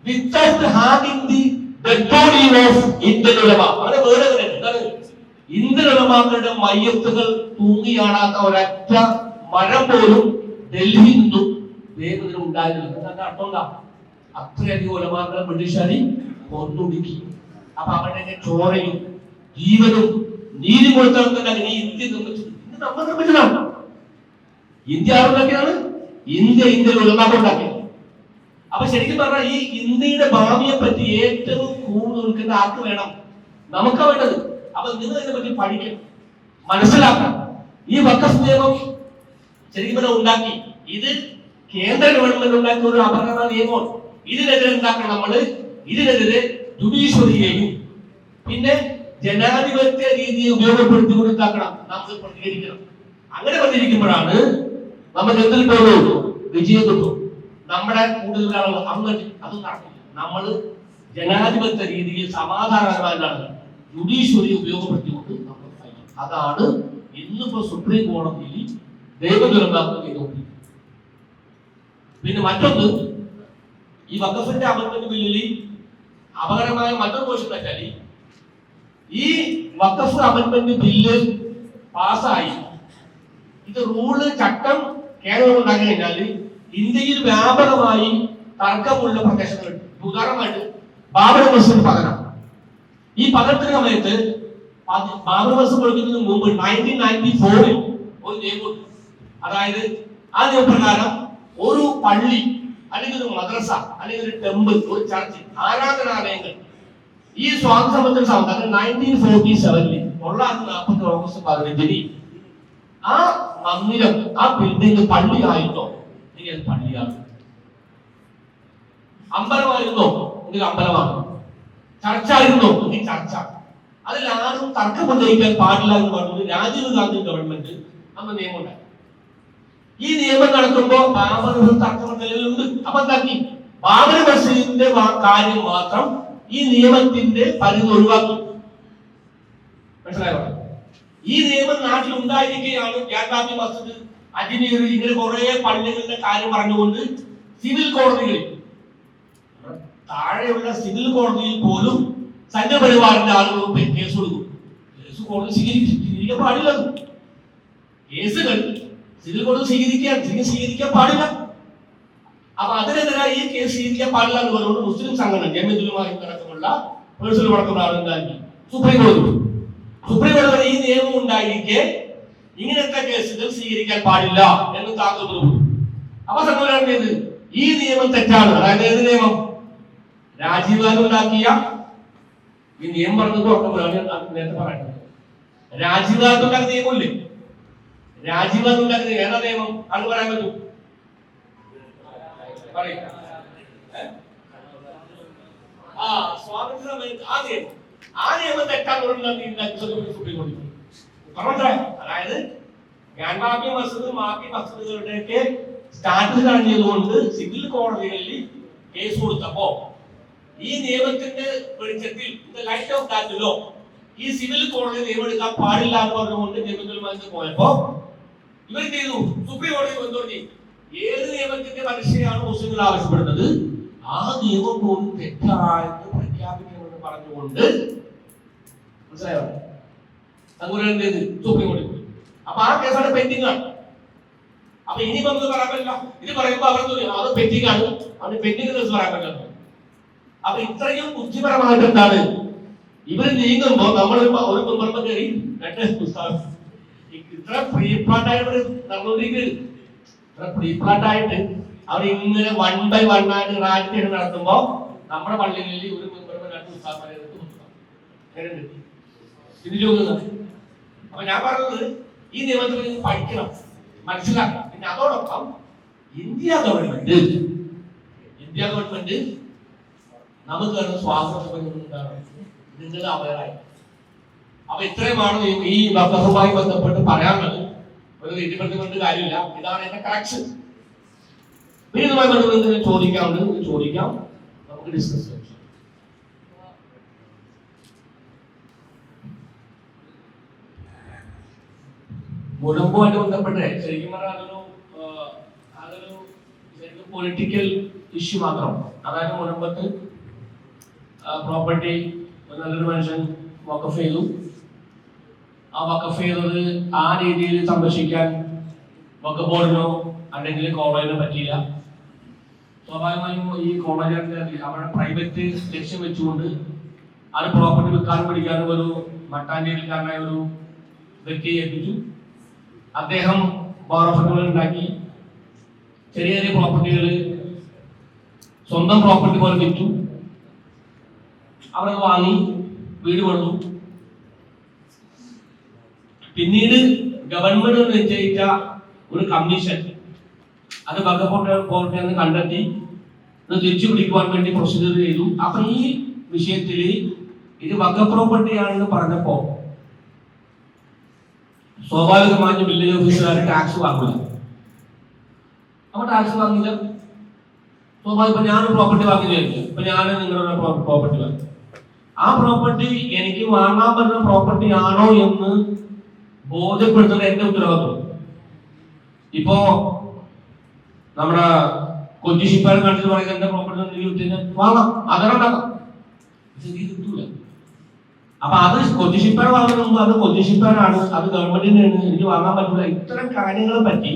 without having the dead body of Indian ulama. അങ്ങനെ വേറെ എന്താണ്? ഇന്ത്യൻ ഉലമാക്കളുടെ മയ്യത്തുകൾ തൂങ്ങിയാടാത്ത ഒരൊറ്റ മരം പോലും ഡൽഹിയിൽ നിന്നും ദേവബന്ദിൽ ഉണ്ടായിരുന്നില്ല. എന്താ അർത്ഥം? എന്താ? അത്രയധികം ഉലമാക്കളെ ബ്രിട്ടീഷുകാരി കൊന്നൊടുക്കി. അപ്പൊ അവരുടെ ചോരയും ജീവനും നീതി കൊടുത്തവർക്ക് ഇന്ത്യ നിർമ്മിച്ചത്. ഇന്ത്യ നമ്മൾ നിർമ്മിച്ചതാണ്. ഇന്ത്യ ആരുണ്ടാക്കിയതാണ്? ഇന്ത്യൻ ഉലമാക്കൾ ഉണ്ടാക്കിയത്. അപ്പൊ ശരിക്കും പറഞ്ഞാൽ ഈ ഇന്ത്യയുടെ ഭാവിയെ പറ്റി ഏറ്റവും കൂടുതൽ നിൽക്കുന്ന ആർക്ക് വേണം? നമുക്ക് വേണ്ടത്. അപ്പൊ നിങ്ങൾ ഇതിനെ പറ്റി പഠിക്കണം, മനസ്സിലാക്കണം. ഈ വഖഫ് നിയമം ശരിക്കും പറഞ്ഞാൽ ഉണ്ടാക്കി. ഇത് കേന്ദ്ര ഗവൺമെന്റ് ഉണ്ടാക്കിയ ഒരു അപകട നിയമമാണ്. ഇതിനെതിരെ ഉണ്ടാക്കണം നമ്മള്. ഇതിനെതിരെ ജുഡീഷ്യറിയെയും പിന്നെ ജനാധിപത്യ രീതിയെ ഉപയോഗപ്പെടുത്തി കൊടുത്താക്കണം നമുക്ക് പ്രതികരിക്കണം. അങ്ങനെ പ്രതികരിക്കുമ്പോഴാണ് നമുക്ക് എന്ത് കിട്ടുള്ളൂ? വിജയം കിട്ടും. നമ്മുടെ കൂടുതൽ ആളുകൾ അങ്ങോട്ട് അത് നടക്കില്ല. നമ്മൾ ജനാധിപത്യ രീതിയിൽ സമാധാനപരമായിട്ടാണ് ജുഡീഷ്യറി ഉപയോഗപ്പെടുത്തിക്കൊണ്ട് നമ്മൾ കഴിയും. അതാണ് ഇന്നിപ്പോ സുപ്രീം കോടതിയിൽ ദൈവദുരന്താക്കൾ ചെയ്തുകൊണ്ടിരിക്കുന്നത്. പിന്നെ മറ്റൊന്ന്, ഈ വഖഫിന്റെ അമെൻഡ്മെന്റ് ബില്ലിൽ അപകടമായ മറ്റൊരു ക്വസ്റ്റ്യൻ വെച്ചാൽ, ഈ വഖഫ് അമെൻഡ്മെന്റ് ബില്ല് പാസ്സായി, ഇത് റൂള് ചട്ടം കേരളം ഉണ്ടാക്കി കഴിഞ്ഞാൽ ഇന്ത്യയിൽ വ്യാപകമായി തർക്കമുള്ള പ്രദേശങ്ങളുണ്ട്. ഉദാഹരണമായിട്ട് ബാബറി മസ്ജിദ് പതനം. ഈ പതനത്തിന് സമയത്ത് ബാബറി മസ്ജിദ് കൊടുക്കുന്നതിന് മുമ്പ് 1994 ഒരു നിയമമുണ്ട്. അതായത് ആ നിയമപ്രകാരം ഒരു പള്ളി അല്ലെങ്കിൽ ഒരു മദ്രസ അല്ലെങ്കിൽ ഒരു ടെമ്പിൾ, ഒരു ചർച്ച്, ആരാധനാലയങ്ങൾ ഈ സ്വാതന്ത്ര്യത്തിന് സമയത്ത് 1947 1940 ഓഗസ്റ്റ് 15 ആ മന്ദിരം, ആ ബിൽഡിംഗ് പള്ളിയായിരുന്നോ? നിങ്ങൾ പള്ളിയാണ്. അമ്പലമായിരുന്നോ? നിങ്ങൾ അമ്പലമാണ്. ചർച്ചായിരുന്നോ? നിങ്ങൾ ചർച്ച. അതിൽ ആരും തർക്കം ഉന്നയിക്കാൻ പാടില്ല എന്ന് പറഞ്ഞത് രാജീവ് ഗാന്ധി ഗവൺമെന്റ് അന്ന് നിയമം ഉണ്ടായി. ഈ നിയമം നടക്കുമ്പോൾ ബാബറി മസ്ജിദ് തർക്കം നിലവിലുണ്ട്. അപ്പൊ എന്താക്കി? ബാബറി മസ്ജിദിന്റെ കാര്യം മാത്രം ഈ നിയമത്തിന്റെ പരിധി ഒഴിവാക്കി. മനസ്സിലായോ? ഈ നിയമം നാട്ടിൽ ഉണ്ടായിരിക്കുകയാണ് ജാബാബി മസ്ജിദ്, അജ്മീർ, ഇങ്ങനെ കുറെ പള്ളികളുടെ കാര്യം പറഞ്ഞുകൊണ്ട് സിവിൽ കോടതികളിൽ, താഴെയുള്ള സിവിൽ കോടതിയിൽ പോലും സംഘപരിവാറിന്റെ ആളുകൾ കേസ് കൊടുക്കും. കേസ് കോടതി സ്വീകരിക്കാൻ പാടില്ല. കേസുകൾ സിവിൽ കോടതി സ്വീകരിക്കാൻ പാടില്ല. അപ്പൊ അതിനെതിരായി ഈ കേസ് സ്വീകരിക്കാൻ പാടില്ല എന്ന് പറഞ്ഞുകൊണ്ട് മുസ്ലിം സംഘടന ജമിയത്തുലമാ അടക്കമുള്ള പേഴ്സണൽ അടക്കമുള്ള ആളുണ്ടാക്കി സുപ്രീം കോടതി. സുപ്രീം കോടതി ഈ നിയമം ഉണ്ടായിരിക്കെ ഇങ്ങനത്തെ കേസുകൾ സ്വീകരിക്കാൻ പാടില്ല എന്ന് താക്കീത് കൊടുത്തു. അപ്പൊ സംഘടന ചെയ്ത് ഈ നിയമം തെറ്റാണ്. അതായത് ഏത് നിയമം? രാജീവ് ഗാന്ധി ഉണ്ടാക്കിയ ഈ നിയമം പറഞ്ഞപ്പോഴാണ് നേരത്തെ പറയുന്നത്. രാജീവ് ഗാന്ധി ഉണ്ടാക്കിയ നിയമമില്ലേ? രാജീവ് ഗാന്ധി ഉണ്ടാക്കിയ ഏതാ നിയമം? അത് പറയാൻ പറ്റും? ആ നിയമം അതായത് ഗാൻബാബി മസ്ജിദ്, മാപ്പി മസ്ജിദുകളുടെയൊക്കെ സ്റ്റാറ്റസ് കളഞ്ഞതുകൊണ്ട് സിവിൽ കോടതികളിൽ കേസ് കൊടുത്തപ്പോ ഈ നിയമത്തിന്റെ വെളിച്ചത്തിൽ ലൈറ്റ് ഓഫ് ദാറ്റ് ലോ ഈ സിവിൽ കോടതി നിയമം എടുക്കാൻ പാടില്ല എന്ന് പറഞ്ഞുകൊണ്ട് ജമിയത്തുലമാ പോയപ്പോ ഇവർ ചെയ്തു, സുപ്രീം കോടതി ബന്ധോടി ഏത് നിയമത്തിന്റെ പരീക്ഷയാണ് മുസ്ലിങ്ങൾ ആവശ്യപ്പെടുന്നത് ആ നിയമം പോലും തെറ്റായെന്ന് പ്രഖ്യാപിക്കണമെന്ന് പറഞ്ഞുകൊണ്ട്, മനസ്സിലായോ? സംഘടന സുപ്രീം കോടതി. അപ്പൊ ആ കേസാണ് പെൻഡിംഗ് ആണ്. അപ്പൊ ഇനി നമുക്ക് പറയാൻ പറ്റില്ല. ഇത് പറയുമ്പോ അവർ അത് പെൻഡിംഗ് ആണ്, അവന് പെൻഡിംഗ് കേസ് പറയാൻ പറ്റില്ല. അപ്പൊ ഇത്രയും ബുദ്ധിപരമായിട്ട് എന്താണ് ഇവര് നീങ്ങുമ്പോ നമ്മൾ ഒരു മെമ്പർമ കയറി ഇത്ര പ്രീപ്ലാന്റായിട്ട് നടന്നുകൊണ്ടിരിക്കുന്നത്, ഇത്ര പ്രീപ്ലാന്റായിട്ട് അവർ ഇങ്ങനെ 1 by 1 ആയിട്ട് റാലിറ്റി നടത്തുമ്പോ നമ്മുടെ പള്ളികളിൽ ഒരു മെമ്പർമ 2 ഉസ്താദ്മാരെ ചോദിക്കുന്നത്. അപ്പൊ ഞാൻ പറഞ്ഞത് ഈ നിയമത്തിൽ നിങ്ങൾ പഠിക്കണം, മനസ്സിലാക്കണം. പിന്നെ അതോടൊപ്പം ഇന്ത്യ ഗവൺമെന്റ് നമുക്ക് സ്വാതന്ത്ര്യം നിങ്ങൾ അവരായി. അപ്പൊ ഇത്രയുമാണ് ഈ വഖഫുമായി ബന്ധപ്പെട്ട് പറയാനുള്ളത്. ഒരു തെറ്റിപ്പെടുത്തിക്കൊണ്ട് കാര്യമില്ല, ഇതാണ് എന്റെ കറക്ഷൻ. പിന്നെ ഇതുമായി ബന്ധപ്പെട്ട് ചോദിക്കാറുണ്ട്, ചോദിക്കാം, നമുക്ക് ഡിസ്കസ് ചെയ്യാം. മുനമ്പുമായിട്ട് ബന്ധപ്പെട്ട് ശരിക്കും പറഞ്ഞാൽ അതൊരു ശരിക്കും പൊളിറ്റിക്കൽ ഇഷ്യൂ മാത്രം. അതായത് മുനമ്പത്ത് പ്രോപ്പർട്ടി നല്ലൊരു മനുഷ്യൻ വഖഫ് ചെയ്തു. ആ വഖഫ് ചെയ്തത് ആ രീതിയിൽ സംരക്ഷിക്കാൻ വഖഫ് ബോർഡിനോ അല്ലെങ്കിൽ കോളേജിനോ പറ്റിയില്ല. സ്വാഭാവികമായും ഈ കോളേജുകാരുടെ അവരുടെ പ്രൈവറ്റ് ലക്ഷ്യം വെച്ചുകൊണ്ട് അത് പ്രോപ്പർട്ടി വിൽക്കാനും പിടിക്കാനും ഒരു മട്ടാഞ്ചേരിക്കാരനായ ഒരു വ്യക്തിയെ ഏൽപ്പിച്ചു. അദ്ദേഹം ബോറോഫറുകൾ ഉണ്ടാക്കി ചെറിയ ചെറിയ പ്രോപ്പർട്ടികൾ സ്വന്തം പ്രോപ്പർട്ടി പോലെ വിറ്റു. അവരത് വാങ്ങി വീട് പണിതു. പിന്നീട് ഗവൺമെന്റ് നിശ്ചയിച്ച ഒരു കമ്മീഷൻ അത് വഖഫ് ബോർഡിനെ കണ്ടെത്തി ഇത് തിരിച്ചു പിടിക്കുവാൻ വേണ്ടി പ്രൊസീജിയർ ചെയ്തു. അപ്പൊ ഈ വിഷയത്തിൽ ഇത് വഖഫ് പ്രോപ്പർട്ടിയാണെന്ന് പറഞ്ഞപ്പോ സ്വാഭാവികമായും വില്ലേജ് ഓഫീസറുകാർ ടാക്സ് വാങ്ങില്ല. അപ്പൊ ടാക്സ് വാങ്ങില്ല. സ്വാഭാവികം ഞാനൊരു പ്രോപ്പർട്ടി വാങ്ങിയില്ല. ഇപ്പൊ ഞാൻ നിങ്ങളുടെ പ്രോപ്പർട്ടി വാങ്ങി, ആ പ്രോപ്പർട്ടി എനിക്ക് വാങ്ങാൻ പറ്റുന്ന പ്രോപ്പർട്ടി ആണോ എന്ന് ബോധ്യപ്പെടുത്തുന്നത് എന്റെ ഉത്തരവാദിത്വം. ഇപ്പോ നമ്മുടെ കൊച്ചി ഷിപ്പാട് കണ്ടിട്ട് പറയുന്നത് എന്റെ പ്രോപ്പർട്ടി വാങ്ങാം, അതുണ്ടാക്കാം, കിട്ടൂല. അപ്പൊ അത് കൊച്ചി ഷിപ്പാട് വാങ്ങുന്ന മുമ്പ് അത് കൊച്ചി ഷിപ്പാടാണ്, അത് ഗവൺമെന്റിന് എനിക്ക് വാങ്ങാൻ പറ്റില്ല. ഇത്തരം കാര്യങ്ങളെ പറ്റി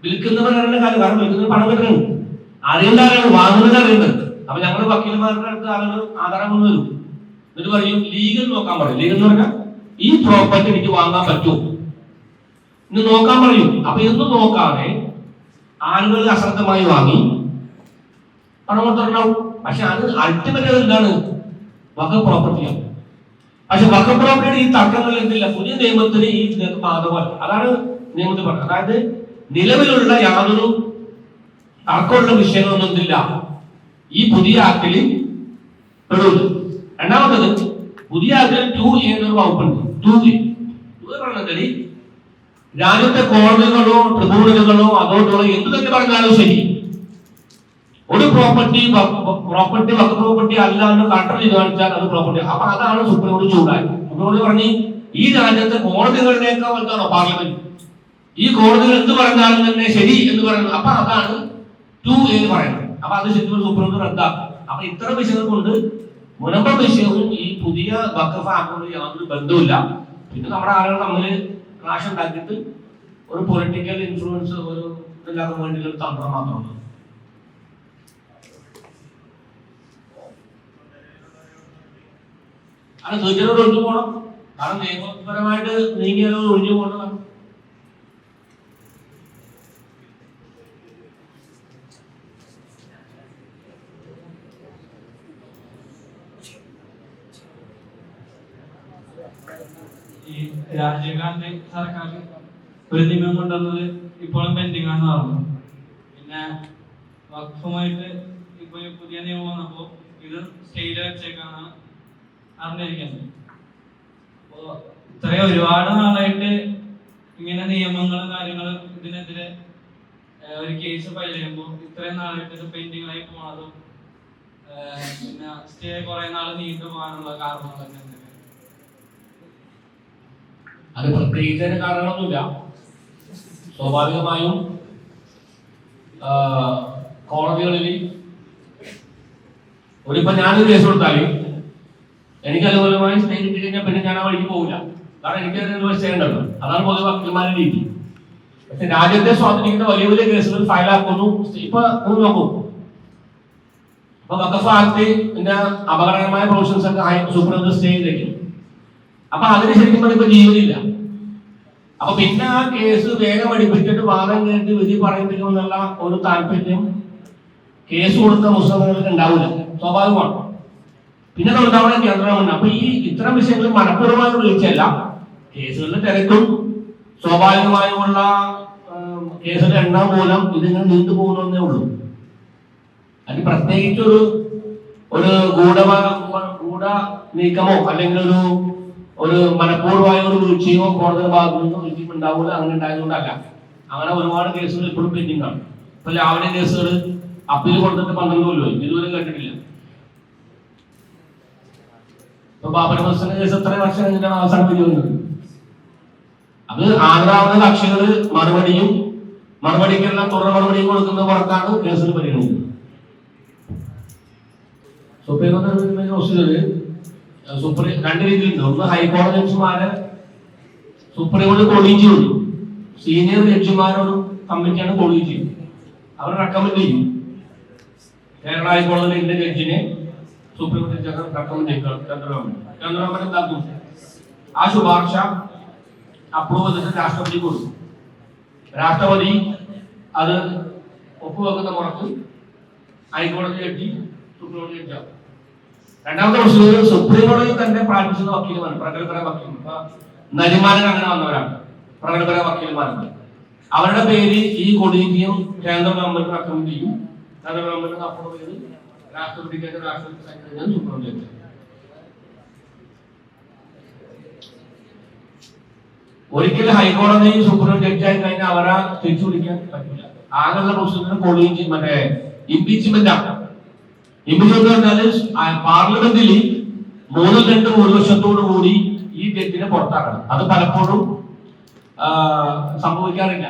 വിൽക്കുന്നവരുടെ കാര്യം, കാരണം വിൽക്കുന്ന പണം കിട്ടുന്നുണ്ട്, അറിയേണ്ട ആരാണ്, വാങ്ങുന്നത് അറിയുന്നത്. അപ്പൊ ഞങ്ങൾ വക്കീൽമാരുടെ അടുത്ത് ആളുകൾ ആധാരം കൊണ്ട് വരും, എന്നിട്ട് പറയും ലീഗൽ നോക്കാൻ പറയും. ലീഗൽ എന്ന് പറഞ്ഞാൽ ഈ പ്രോപ്പർട്ടി എനിക്ക് വാങ്ങാൻ പറ്റുമോ ഇന്ന് നോക്കാൻ പറയും. അപ്പൊ ഇതൊന്നും നോക്കാതെ ആളുകൾ അശ്രദ്ധമായി വാങ്ങി പണം കൊടുത്തിട്ടുണ്ടാവും. പക്ഷെ അത് അൾട്ടിമേറ്റ് എന്താണ്, വഖഫ് പ്രോപ്പർട്ടിയാണ്. പക്ഷെ വഖഫ് പ്രോപ്പർട്ടിയുടെ ഈ തർക്കങ്ങൾ എന്തില്ല, പുതിയ നിയമത്തിന് ഈ ബാധകമല്ല. അതാണ് നിയമത്തിൽ പറഞ്ഞത്. അതായത് നിലവിലുള്ള യാതൊരു തർക്കമുള്ള വിഷയങ്ങളൊന്നും എന്തില്ല ഈ പുതിയ ആക്ടിൽ പെടൂല. രണ്ടാമത്തത് പുതിയ ആക്ടിൽ 2A എന്നൊരു വകുപ്പുണ്ട്. 2A പറഞ്ഞാൽ രാജ്യത്തെ കോടതികളോ ട്രിബ്യൂണലുകളോ അതോടോ എന്ത് തന്നെ പറഞ്ഞാലും ശരി, ഒരു പ്രോപ്പർട്ടി വഖഫ് പ്രോപ്പർട്ടി അല്ല എന്ന് കണ്ടർ ചെയ്ത് കാണിച്ചാൽ അത് പ്രോപ്പർട്ടി. അപ്പൊ അതാണ് സുപ്രീം കോടതി ചൂടായത്. സുപ്രീം കോടതി പറഞ്ഞ് ഈ രാജ്യത്തെ കോടതികളിലേക്കാൾ വലുതാണോ പാർലമെന്റ്, ഈ കോടതികൾ എന്ത് പറഞ്ഞാലും തന്നെ ശരി എന്ന് പറയുന്നത്. അപ്പൊ അതാണ് 2A എന്ന് പറയുന്നത്. അപ്പൊ അത് ശരിക്കും സുപ്രീം കോടതി റദ്ദാക്കും. അപ്പൊ ഇത്തരം വിഷയങ്ങൾ കൊണ്ട് മുനമ്പ വിഷയവും ഈ പുതിയ വഖഫ് ആക്ടിനോട് യാതൊരു ബന്ധവുമില്ല. പിന്നെ നമ്മുടെ ആളുകൾ തമ്മിൽ ക്ലാഷ് ഉണ്ടാക്കിയിട്ട് ഒരു പൊളിറ്റിക്കൽ ഇൻഫ്ലുവൻസ് ഒരു എല്ലാവർക്കും വേണ്ടിയുള്ള ഒരു തന്ത്രം മാത്രമാണ്. അത് തീർച്ചയായിട്ടും ഒഴിഞ്ഞു പോകണം. കാരണം നിയമപരമായിട്ട് നീങ്ങിയാലോ ഒഴിഞ്ഞു പോകേണ്ടതാണ്. ഈ രാജീവ് ഗാന്ധി സർക്കാർ ഒരു നിയമം കൊണ്ടുവന്നത് ഇപ്പോഴും പെൻഡിങ് ആണെന്ന് പറഞ്ഞു. പിന്നെ വഖഫുമായിട്ട് ഇപ്പൊ പുതിയ നിയമം വന്നപ്പോ ഇത് സ്റ്റേയിൽ വെച്ചേക്കാണ് അറിഞ്ഞിരിക്കുന്നത്. അപ്പോ ഇത്രയും ഒരുപാട് നാളായിട്ട് ഇങ്ങനെ നിയമങ്ങളും കാര്യങ്ങളും ഇതിനെതിരെ ഒരു കേസ് ഫയൽ ചെയ്യുമ്പോൾ ഇത്രയും നാളായിട്ട് ഇത് പെൻഡിങ് ആയി പോണതും പിന്നെ സ്റ്റേ കുറെ നാൾ നീണ്ടു പോകാനുള്ള കാരണങ്ങളൊക്കെ അത് പ്രത്യേകിച്ച് കാരണമൊന്നുമില്ല. സ്വാഭാവികമായും കോടതികളിൽ ഒരിപ്പോ ഞാനൊരു കേസ് കൊടുത്താൽ എനിക്ക് അനുകൂലമായി സ്റ്റേ കിട്ടി കഴിഞ്ഞാൽ പിന്നെ ഞാൻ ആ വഴിക്ക് പോകില്ല. കാരണം എനിക്ക് ചെയ്യേണ്ടത് അതാണ് പൊതുവെ വക്കീൽമാരുടെ രീതി. പക്ഷെ രാജ്യത്തെ സ്വാധീനിക്കുന്ന വലിയ വലിയ കേസുകൾ ഫയലാക്കുന്നു. ഇപ്പൊ നോക്കൂ, അപ്പൊ വഖഫ് ആക്ടിന്റെ അപകടകരമായ പ്രൊവിഷൻസ് ഒക്കെ സുപ്രീം കോടതി സ്റ്റേ ചെയ്തേക്കും. അപ്പൊ അതിന് ശരിക്കും പറയുമ്പോ ജീവനില്ല. അപ്പൊ പിന്നെ ആ കേസ് വേഗം അടുപ്പിച്ചിട്ട് വാദം കേട്ട് വിധി പറയിപ്പിക്കുമെന്നുള്ള ഒരു താല്പര്യം കേസ് കൊടുത്ത മുസ്ലിങ്ങൾക്ക് ഉണ്ടാവില്ല, സ്വാഭാവികമാണ്. പിന്നെ ഉണ്ടാവുന്ന കേന്ദ്രമാണ്. അപ്പൊ ഈ ഇത്തരം വിഷയങ്ങൾ മനഃപൂർവ്വമായ വീഴ്ചയല്ല, കേസുകളുടെ തിരക്കും സ്വാഭാവികമായുമുള്ള കേസുകളുടെ എണ്ണം മൂലം ഇതിങ്ങനെ നീണ്ടു പോകുന്നേ ഉള്ളൂ. അതിന് പ്രത്യേകിച്ചൊരു ഗൂഢ നീക്കമോ അല്ലെങ്കിൽ ഒരു മനഃപൂർവ്വമായ ഒരു വീഴ്ചയോ കോടതിയുടെ ഭാഗത്തു നിന്നും വിധിയും ഉണ്ടാവില്ല. അങ്ങനെ ഉണ്ടായതുകൊണ്ടല്ല. അങ്ങനെ ഒരുപാട് കേസുകൾ ഇപ്പോഴും പെൻഡിംഗ് ആണ്. ഇപ്പൊ ലാവണ്യ കേസുകൾ അപ്പീൽ കൊടുത്തിട്ട് 12 കൊല്ലമായി, ഇതുവരെ കേട്ടിട്ടില്ല. ഇപ്പൊ ബാബരി മസ്ജിദ് കേസ് എത്ര വർഷം കഴിഞ്ഞിട്ടാണ് അവസാനം വിധി വന്നത്? അത് ആദരാവുന്ന കക്ഷികള് മറുപടിക്കെല്ലാം തുടർ മറുപടിയും കൊടുക്കുന്ന പുറത്താണ് കേസിൽ പരിഗണിക്കുന്നത്. സുപ്രീം കോടതി രണ്ട് രീതിയിലുണ്ട്. ഒന്ന് ഹൈക്കോടതി ജഡ്ജിമാരെ സുപ്രീം കോടതി കൊളീജിയം ഉണ്ട്. സീനിയർ ജഡ്ജിമാരൊരു കമ്മിറ്റിയാണ് കൊളീജിയം. അവർ റെക്കമെൻഡ് ചെയ്യും. കേരള ഹൈക്കോടതിയിലെ ഇന്ത്യൻ ജഡ്ജിനെ സുപ്രീം കോടതി റെക്കമെൻഡ് ചെയ്യും. കേന്ദ്ര ഗവൺമെന്റ് എന്താക്കും? ആ ശുപാർശ അപ്രൂവ് ചെയ്തിട്ട് രാഷ്ട്രപതി കൊടുക്കും. രാഷ്ട്രപതി അത് ഒപ്പുവെക്കുന്ന പുറത്ത് ഹൈക്കോടതി ജഡ്ജി സുപ്രീം കോടതി ജഡ്ജാവും. രണ്ടാമത്തെ പ്രശ്നം സുപ്രീം കോടതി തന്നെ പ്രാർത്ഥിക്കുന്ന വക്കീലുമാണ്, പ്രഗത്ഭരായ വക്കീൽ. നരിമാനൻ അങ്ങനെ വന്നവരാണ് പ്രഗത്ഭരായ വക്കീൽമാരുണ്ട്. അവരുടെ പേര് ഈ കൊളീജിയം കേന്ദ്ര ഗവൺമെന്റ് റെക്കമെൻഡ് ചെയ്യും. കേന്ദ്ര ഗവൺമെന്റ് അപ്രൂവ് ചെയ്ത് രാഷ്ട്രപതിക്ക് രാഷ്ട്രപതി സൈൻ കഴിഞ്ഞാൽ സുപ്രീം കോടതി. ഒരിക്കലും ഹൈക്കോടതി സുപ്രീം ജഡ്ജായി കഴിഞ്ഞാൽ അവരെ തിരിച്ചു വിളിക്കാൻ പറ്റില്ല. ആകെയുള്ള പ്രൊസീജിയർ കൊളീജിയം ഇംപീച്ച്മെന്റ് ആണ്. ഇംപീച്ച്മെന്റ് പറഞ്ഞാല് പാർലമെന്റിൽ 3/2 ഭൂരിപക്ഷത്തോടു കൂടി ഈ ജഡ്ജിനെ പുറത്താക്കണം. അത് പലപ്പോഴും സംഭവിക്കാറില്ല.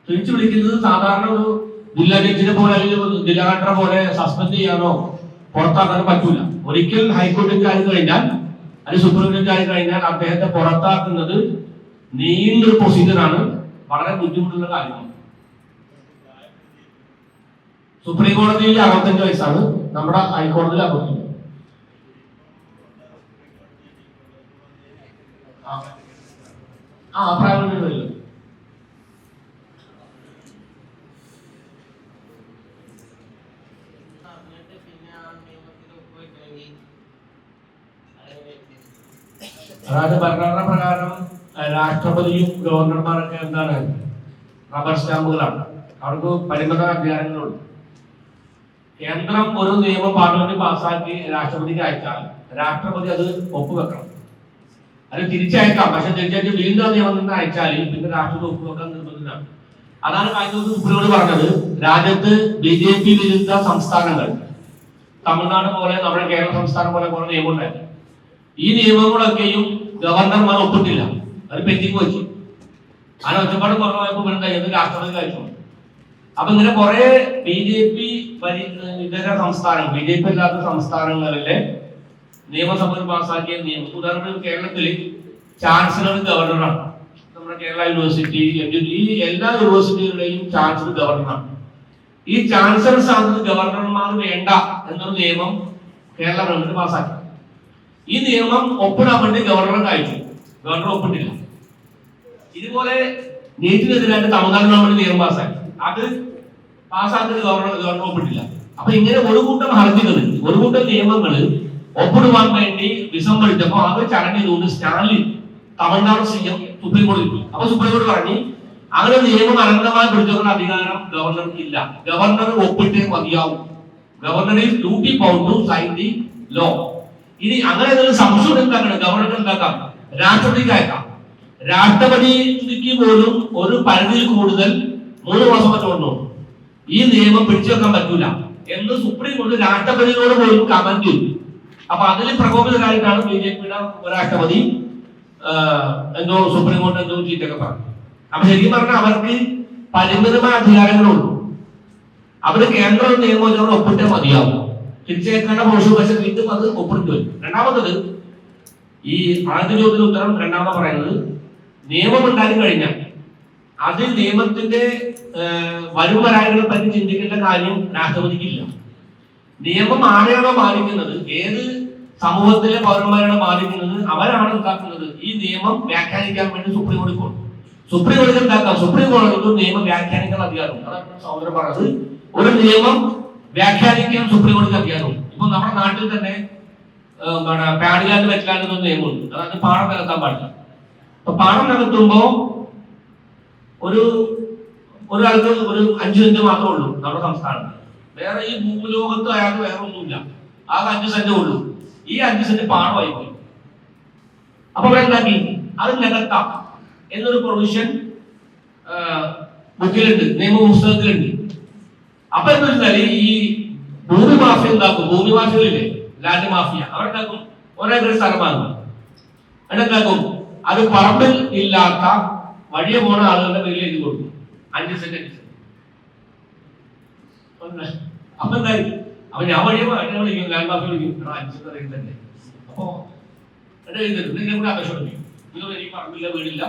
തിരിച്ചു വിളിക്കുന്നത് സാധാരണ ഒരു ജില്ലാ ജഡ്ജിനെ പോലെ അല്ലെങ്കിൽ ജില്ലാ കളക്ടറെ പോലെ സസ്പെൻഡ് ചെയ്യാനോ പുറത്താക്കാനോ പറ്റൂല. ഒരിക്കൽ ഹൈക്കോടതി ആയി കഴിഞ്ഞാൽ അല്ലെങ്കിൽ സുപ്രീം കോടതി ആയി കഴിഞ്ഞാൽ അദ്ദേഹത്തെ പുറത്താക്കുന്നത് നീണ്ടൊരു പ്രൊസീജിയറാണ്, വളരെ ബുദ്ധിമുട്ടുള്ള കാര്യമാണ്. സുപ്രീം കോടതിയിൽ 65 വയസ്സാണ്, നമ്മുടെ ഹൈക്കോടതിയിൽ 60. പ്രായമുള്ള വരില്ല. അതായത് ഭരണഘടന പ്രകാരം രാഷ്ട്രപതിയും ഗവർണർമാരൊക്കെ എന്താണ്, റബ്ബർ സ്റ്റാമ്പുകളാണ്. അവർക്ക് പരിമിത അധികാരങ്ങളുണ്ട്. കേന്ദ്രം ഒരു നിയമം പാർലമെന്റിൽ പാസ്സാക്കി രാഷ്ട്രപതിക്ക് അയച്ചാൽ രാഷ്ട്രപതി അത് ഒപ്പുവെക്കണം. അത് തിരിച്ചയക്കാം, പക്ഷെ തിരിച്ചയച്ച് വീണ്ടും ആ നിയമം നിന്ന് അയച്ചാൽ പിന്നെ രാഷ്ട്രപതി ഒപ്പുവെക്കാൻ നിർബന്ധിതമാണ്. അതാണ് കഴിഞ്ഞ ദിവസം സുപ്രീം കോടതി പറഞ്ഞത്. രാജ്യത്ത് BJP വിരുദ്ധ സംസ്ഥാനങ്ങൾ, തമിഴ്നാട് പോലെ നമ്മുടെ കേരള സംസ്ഥാനം പോലെ കുറെ നിയമം ഉണ്ടായിരുന്നു. ഈ നിയമങ്ങളൊക്കെയും ഗവർണർമാർ ഒപ്പിട്ടില്ല, അത് പെൻഡിങ് വെച്ചു. അങ്ങനെ ഒറ്റപ്പാട് കുറവായപ്പോൾ കഴിഞ്ഞത് രാഷ്ട്രപതി അയച്ചു. അപ്പൊ ഇങ്ങനെ കുറെ BJP ഇതര സംസ്ഥാനങ്ങൾ, BJP ഇല്ലാത്ത സംസ്ഥാനങ്ങളിലെ നിയമസഭയിൽ പാസ്സാക്കിയ നിയമം, ഉദാഹരണത്തിന് കേരളത്തില് ചാൻസലർ ഗവർണറാണ്. നമ്മുടെ കേരള യൂണിവേഴ്സിറ്റി, ഈ എല്ലാ യൂണിവേഴ്സിറ്റികളുടെയും ചാൻസലർ ഗവർണറാണ്. ഈ ചാൻസലർ സ്ഥാനത്ത് ഗവർണർമാർ വേണ്ട എന്നൊരു നിയമം കേരള ഗവൺമെന്റ് പാസ്സാക്കി. ഈ നിയമം ഒപ്പിടാൻ വേണ്ടി ഗവർണർക്ക് അയച്ചു, ഗവർണർ ഒപ്പിട്ടില്ല. ഇതുപോലെ നീറ്റിനെതിരായിട്ട് തമിഴ്നാട് ഗവൺമെന്റ് നിയമം പാസ്സാക്കി, അത് പാസ്സാക്കിയത് ഗവർണർ ഒപ്പിട്ടില്ല. അപ്പൊ ഇങ്ങനെ ഒരു കൂട്ടം ഹർജികൾ, ഒരു കൂട്ടം നിയമങ്ങൾ ഒപ്പിടുവാൻ വേണ്ടി വിസമ്മതിച്ചപ്പോ അത് ചടങ്ങ് ചെയ്തുകൊണ്ട് സ്റ്റാലിൻ തമിഴ്നാട് CM സുപ്രീം കോടതി. അപ്പൊ സുപ്രീം കോടതി പറഞ്ഞു അങ്ങനെ നിയമം അനന്തമായി പിടിച്ചുകൊണ്ട അധികാരം ഗവർണർക്ക് ഇല്ല, ഗവർണർ ഒപ്പിട്ടേ മതിയാവും. Governor is duty bound to sign the law. ഇനി അങ്ങനെ സംശയം എന്താക്കണം, ഗവർണർ എന്താക്കാം, രാഷ്ട്രപതിക്ക് അയക്കാം. രാഷ്ട്രപതിക്ക് പോലും ഒരു പരിധിയിൽ കൂടുതൽ 3 മാസം പറ്റുള്ളൂ ഈ നിയമം പിടിച്ചു വെക്കാൻ പറ്റൂല എന്ന് സുപ്രീം കോടതി രാഷ്ട്രപതിയോട് പോലും കമന്റ് ചെയ്തു. അപ്പൊ അതിൽ പ്രകോപിതരായിട്ടാണ് BJPയുടെ രാഷ്ട്രപതി എന്തോ സുപ്രീം കോടതി എന്തോ ചീറ്റൊക്കെ പറഞ്ഞു. അപ്പൊ ശരിക്കും പറഞ്ഞാൽ അവർക്ക് പരിമിതമായ അധികാരങ്ങളുള്ളൂ. അവര് കേന്ദ്ര നിയമങ്ങൾ ഒപ്പിട്ടേ മതിയാവും. തിരിച്ചേക്കേണ്ട മോശം, പക്ഷെ വീണ്ടും അത് ഒപ്പിട്ട് വരും. രണ്ടാമത്തത്, ഈ ആദ്യ ചോദ്യത്തിന് ഉത്തരം രണ്ടാമത് പറയുന്നത്, നിയമം ഉണ്ടാക്കി കഴിഞ്ഞാൽ അതിൽ നിയമത്തിന്റെ വരും വരായകളെ പറ്റി ചിന്തിക്കേണ്ട കാര്യം രാഷ്ട്രപതിക്കില്ല. നിയമം ആരെയാണോ ബാധിക്കുന്നത്, ഏത് സമൂഹത്തിലെ പൗരന്മാരാണ് ബാധിക്കുന്നത്, അവരാണ് എന്താക്കുന്നത് ഈ നിയമം വ്യാഖ്യാനിക്കാൻ വേണ്ടി സുപ്രീം കോടതി പോകും. സുപ്രീം കോടതി എന്താക്കാം, സുപ്രീം കോടതിക്ക് നിയമം വ്യാഖ്യാനിക്കാൻ അധികാരമുണ്ട്. അതാണ് സഹോദരൻ പറഞ്ഞത്, ഒരു നിയമം വ്യാഖ്യാനിക്കാൻ സുപ്രീം കോടതിക്ക് അധികാരമുണ്ട്. ഇപ്പൊ നമ്മുടെ നാട്ടിൽ തന്നെ പാടിലാൻഡ് വെറ്റ്ലാൻഡ് എന്ന നിയമമുണ്ട്. അതായത് പാടം നികത്താൻ പാടില്ല. അപ്പൊ പാടം നികത്തുമ്പോ ഒരാൾക്ക് ഒരു 5 സെന്റ് മാത്രമേ ഉള്ളൂ നമ്മുടെ സംസ്ഥാനത്ത്. വേറെ ഈ ഭൂലോകത്ത് അയാൾക്ക് വേറെ ഒന്നുമില്ല, ആകെ 5 സെന്റ് ഉള്ളൂ. ഈ 5 സെന്റ് പാടമായി പോയി. അപ്പൊ ഇവിടെ എന്താക്കി, അത് നികത്താം എന്നൊരു പ്രൊവിഷൻ ബുക്കിലുണ്ട്, നിയമപുസ്തകത്തിലുണ്ട്. അപ്പൊ എന്താ വെച്ചാല് ഈ ഭൂമി മാഫിയ എന്താക്കും, ഭൂമി മാഫിയയില്ലേ, ലാൻഡ് മാഫിയ, അവരുണ്ടാക്കും ഒരേക്കർ സ്ഥലം വാങ്ങും. എന്താക്കും, അത് പറമ്പിൽ ഇല്ലാത്ത വഴിയെ പോണ ആളുകളുടെ പേരിൽ എഴുതി കൊടുക്കും 5 സെന്റ്. അപ്പൊ എന്തായി, അപ്പൊ ഞാൻ വഴിയെ വിളിക്കും, ലാൻഡ് മാഫിയ വിളിക്കും, 5 സെന്റ് തന്നെ. അപ്പൊ എഴുതിട്ടുണ്ട്, ഇതിനെ കൂടെ അപേക്ഷ കൊടുക്കും, ഇതൊന്നും എനിക്ക് പറമ്പില്ല, വീടില്ല,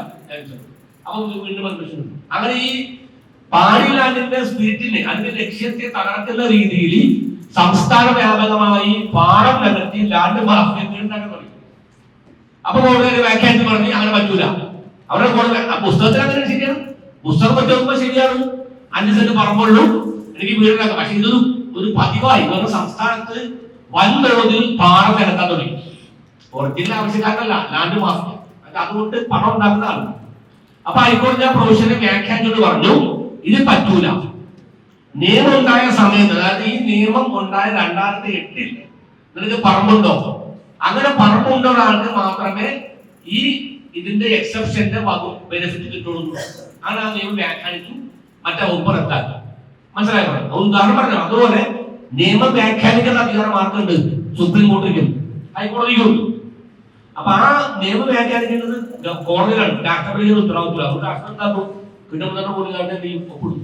അപ്പൊ വീണ്ടും പെർമിഷൻ ഉണ്ട്. അങ്ങനെ ഈ പാടിലാൻഡിന്റെ സ്പിരിറ്റിനെ, അതിന്റെ ലക്ഷ്യത്തെ തകർക്കുന്ന രീതിയിൽ സംസ്ഥാന വ്യാപകമായി പാടം നികത്തി ലാൻഡ് മാഫിയ ഉണ്ടാക്കാൻ തുടങ്ങി. അപ്പൊ കോടതി വ്യാഖ്യാനിച്ച് പറഞ്ഞ് അങ്ങനെ പറ്റൂല. അവരുടെ കോടതി പുസ്തകത്തിൽ അങ്ങനെ ശരിയാണ്, പുസ്തകം പറ്റുമ്പോ ശരിയാണ്, 5 സെന്റ് പറമ്പുള്ളൂ, എനിക്ക് വീടുണ്ടാക്കാം. പക്ഷെ ഇതൊരു പതിവായി സംസ്ഥാനത്ത് വൻതോതിൽ പാടം നികത്താൻ തുടങ്ങി. ഒറിജിനൽ ആവശ്യക്കാരല്ല, ലാൻഡ് മാഫിയ, അതുകൊണ്ട് പണം ഉണ്ടാക്കുന്നതാണ്. അപ്പൊ ഹൈക്കോടതി ആ പ്രൊവിഷനെ വ്യാഖ്യാനിച്ചോട് പറഞ്ഞു, ഇത് പറ്റൂല. നിയമം ഉണ്ടായ സമയത്ത്, അതായത് ഈ നിയമം ഉണ്ടായ 2008 നിനക്ക് പറമ്പുണ്ടോ, അങ്ങനെ പറമ്പുണ്ടോ ആൾക്ക് മാത്രമേ ഈ ഇതിന്റെ എക്സെപ്ഷന്റെ ബെനിഫിറ്റ് കിട്ടുള്ളൂ. അങ്ങനെ ആ നിയമം വ്യാഖ്യാനിച്ചു, മറ്റേ വകുപ്പ് റദ്ദാക്കി. മനസ്സിലായോ? ഉദാഹരണം പറഞ്ഞു. അതുപോലെ നിയമം വ്യാഖ്യാനിക്കുന്ന അധികാരം ആർക്കുണ്ട്? സുപ്രീം കോടതിക്കും ഹൈക്കോടതിക്കും. അപ്പൊ ആ നിയമം വ്യാഖ്യാനിക്കുന്നത് കോടതിയിലാണ്, രാഷ്ട്രപതിയുടെ ഉത്തരവാദിത്വം. അതുകൊണ്ട് രാഷ്ട്രം എന്താക്കും, കിട്ടുമ്പോൾ പോലും അവരുടെ ഒപ്പിടും.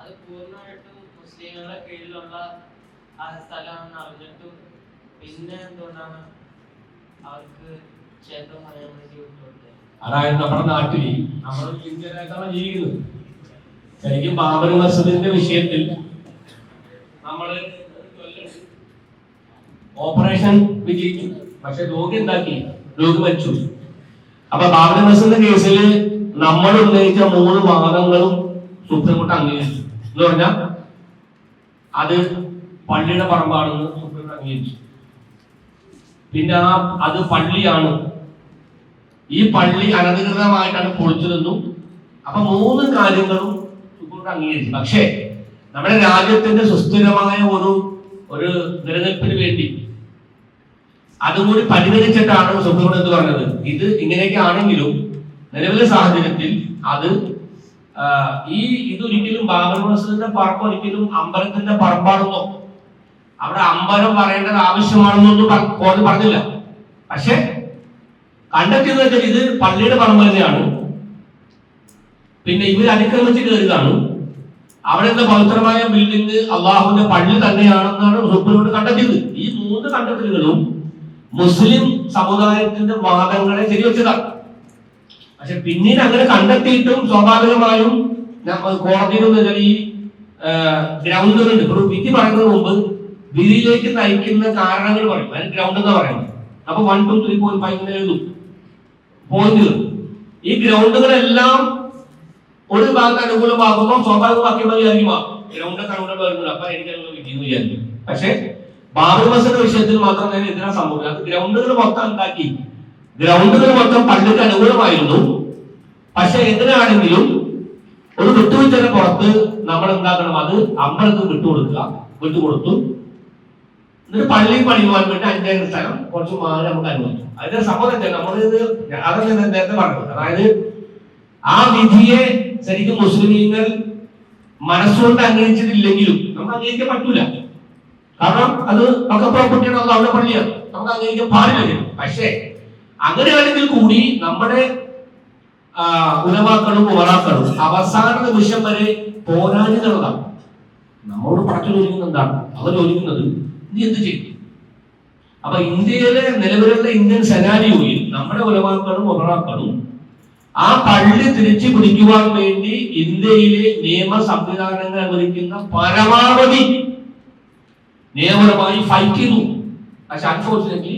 അത് പൂർണ്ണമായിട്ടും മുസ്ലിങ്ങളുടെ കീഴിലുള്ള ആ സ്ഥലമാണെന്ന് അറിഞ്ഞിട്ടും പിന്നെ എന്തുകൊണ്ടാണ് അവർക്ക് ക്ഷേത്രം പറയാൻ വേണ്ടി വിട്ടുകൊടുത്തത്? അതായത് നമ്മുടെ നാട്ടിൽ നമ്മൾ ഇന്ത്യയിലായിട്ടാണ് ജീവിക്കുന്നത്. ശരിക്കും ബാബറി മസ്ജിദിന്റെ വിഷയത്തിൽ നമ്മള് ഓപ്പറേഷൻ വിജയിച്ചു, പക്ഷെ രോഗി എന്താക്കി, രോഗി മരിച്ചു. അപ്പൊ ബാബറി മസ്ജിദിന്റെ കേസിൽ നമ്മൾ ഉന്നയിച്ച 3 വാദങ്ങളും സുപ്രീം കോടതി അംഗീകരിച്ചു. എന്ന് പറഞ്ഞാൽ അത് പള്ളിയുടെ പറമ്പാണെന്ന് സുപ്രീം കോടതി അംഗീകരിച്ചു. പിന്നെ അത് പള്ളിയാണ്, ഈ പള്ളി അനധികൃതമായിട്ടാണ് പൊളിച്ചതെന്നും. അപ്പൊ 3 കാര്യങ്ങളും സുപ്രീം കോടതി അംഗീകരിച്ചു. പക്ഷേ നമ്മുടെ രാജ്യത്തിന്റെ സുസ്ഥിരമായ ഒരു നിലനിൽപ്പിന് വേണ്ടി അതും കൂടി പരിഗണിച്ചിട്ടാണ് സുപ്രീം കോടതി പറഞ്ഞത്. ഇത് ഇങ്ങനെയൊക്കെ ആണെങ്കിലും നിലവിലെ സാഹചര്യത്തിൽ അത് ഇതൊരിക്കലും ബാബറി മസ്ജിദിന്റെ പറമ്പ് ഒരിക്കലും അമ്പലത്തിന്റെ പറമ്പാണെന്നോ അവിടെ അമ്പലം പറയേണ്ടത് ആവശ്യമാണെന്നൊന്നും കോടതി പറഞ്ഞില്ല. പക്ഷെ കണ്ടെത്തിയെന്ന് വെച്ചാൽ ഇത് പള്ളിയുടെ പറമ്പ് തന്നെയാണ്, പിന്നെ ഇവർ അതിക്രമിച്ച് കയറിയതാണ്, അവിടെ എന്താ പവിത്രമായ ബിൽഡിംഗ് അള്ളാഹുവിന്റെ പള്ളി തന്നെയാണെന്നാണ് സുപ്രീം കോടതി കണ്ടെത്തിയത്. ഈ 3 കണ്ടെത്തലുകളും മുസ്ലിം സമുദായത്തിന്റെ വാദങ്ങളെ ശരിവെച്ചതാണ്. പക്ഷെ പിന്നീട് അങ്ങനെ കണ്ടെത്തിയിട്ടും സ്വാഭാവികമായും കോടതിയിൽ ഈ ഗ്രൗണ്ടുകളുണ്ട്. ഇപ്പോൾ വിധി പറയുന്നതിന് മുമ്പ് വിധിയിലേക്ക് നയിക്കുന്ന കാരണങ്ങൾ പറയും, അതിന് ഗ്രൗണ്ട് എന്ന് പറയുന്നത്. അപ്പൊ 1, 2, 3, 4, 5 ഇങ്ങനെ എഴുതും പോയിന്റുകൾ. ഈ ഗ്രൗണ്ടുകളെല്ലാം ഒരു ഭാഗത്ത് അനുകൂലമാകുമ്പോൾ സ്വാഭാവികമാക്കി വിചാരിക്കുമോ ഗ്രൗണ്ടൊക്കെ അനുകൂലം വരുന്നത്, അപ്പൊ എനിക്ക് വിധി എന്ന് വിചാരിക്കും. പക്ഷെ ബാബറി മസ്ജിദ് വിഷയത്തിൽ മാത്രം തന്നെ ഇതിനാ സംഭവിച്ചത്. അത് ഗ്രൗണ്ടുകൾ മൊത്തം ഉണ്ടാക്കി, ഗ്രൗണ്ടുകൾ മൊത്തം പള്ളിക്ക് അനുകൂലമായിരുന്നു. പക്ഷെ എങ്ങനെയാണെങ്കിലും ഒരു വിട്ടുവീഴ്ചയുടെ പുറത്ത് നമ്മൾ എന്താക്കണം, അത് അമ്പലത്തിൽ വിട്ടുകൊടുത്തു. എന്നിട്ട് പള്ളി പണിയുവാൻ വേണ്ടി 5 ഏക്കർ സ്ഥലം കുറച്ച് മാറി നമുക്ക് അനുവദിച്ചു. അതിന്റെ സംഭവം നമ്മളിത് അതൊക്കെ നേരത്തെ പറഞ്ഞത്. അതായത് ആ വിധിയെ ശരിക്കും മുസ്ലിമീങ്ങൾ മനസ്സുകൊണ്ട് അംഗീകരിച്ചിട്ടില്ലെങ്കിലും നമുക്ക് അംഗീകരിക്കാൻ പറ്റൂല. കാരണം അത് നമുക്ക് പ്രോപ്പർട്ടിയാണ്, അത് അവിടെ പള്ളിയാണ്, നമുക്ക് അംഗീകരിക്കാൻ പാടില്ല. പക്ഷേ അങ്ങനെയാണെങ്കിൽ കൂടി നമ്മുടെ ഉലമാക്കളും ഉമറാക്കളും അവസാന നിമിഷം വരെ പോരാടുന്നതാണ്. നമ്മോട് പടച്ചു ചോദിക്കുന്നത് എന്താണ്? അവർ ചോദിക്കുന്നത് നീ എന്ത് ചെയ്യും? അപ്പൊ ഇന്ത്യയിലെ നിലവിലുള്ള ഇന്ത്യൻ സെനാരിയോയിൽ നമ്മുടെ ഉലമാക്കളും ഉമറാക്കളും ആ പള്ളി തിരിച്ചു പിടിക്കുവാൻ വേണ്ടി ഇന്ത്യയിലെ നിയമ സംവിധാനങ്ങൾ അനുവദിക്കുന്ന പരമാവധി നിയമപരമായി ഫൈറ്റ് ചെയ്തു. പക്ഷെ അൺഫോർച്ചുനേറ്റ്ലി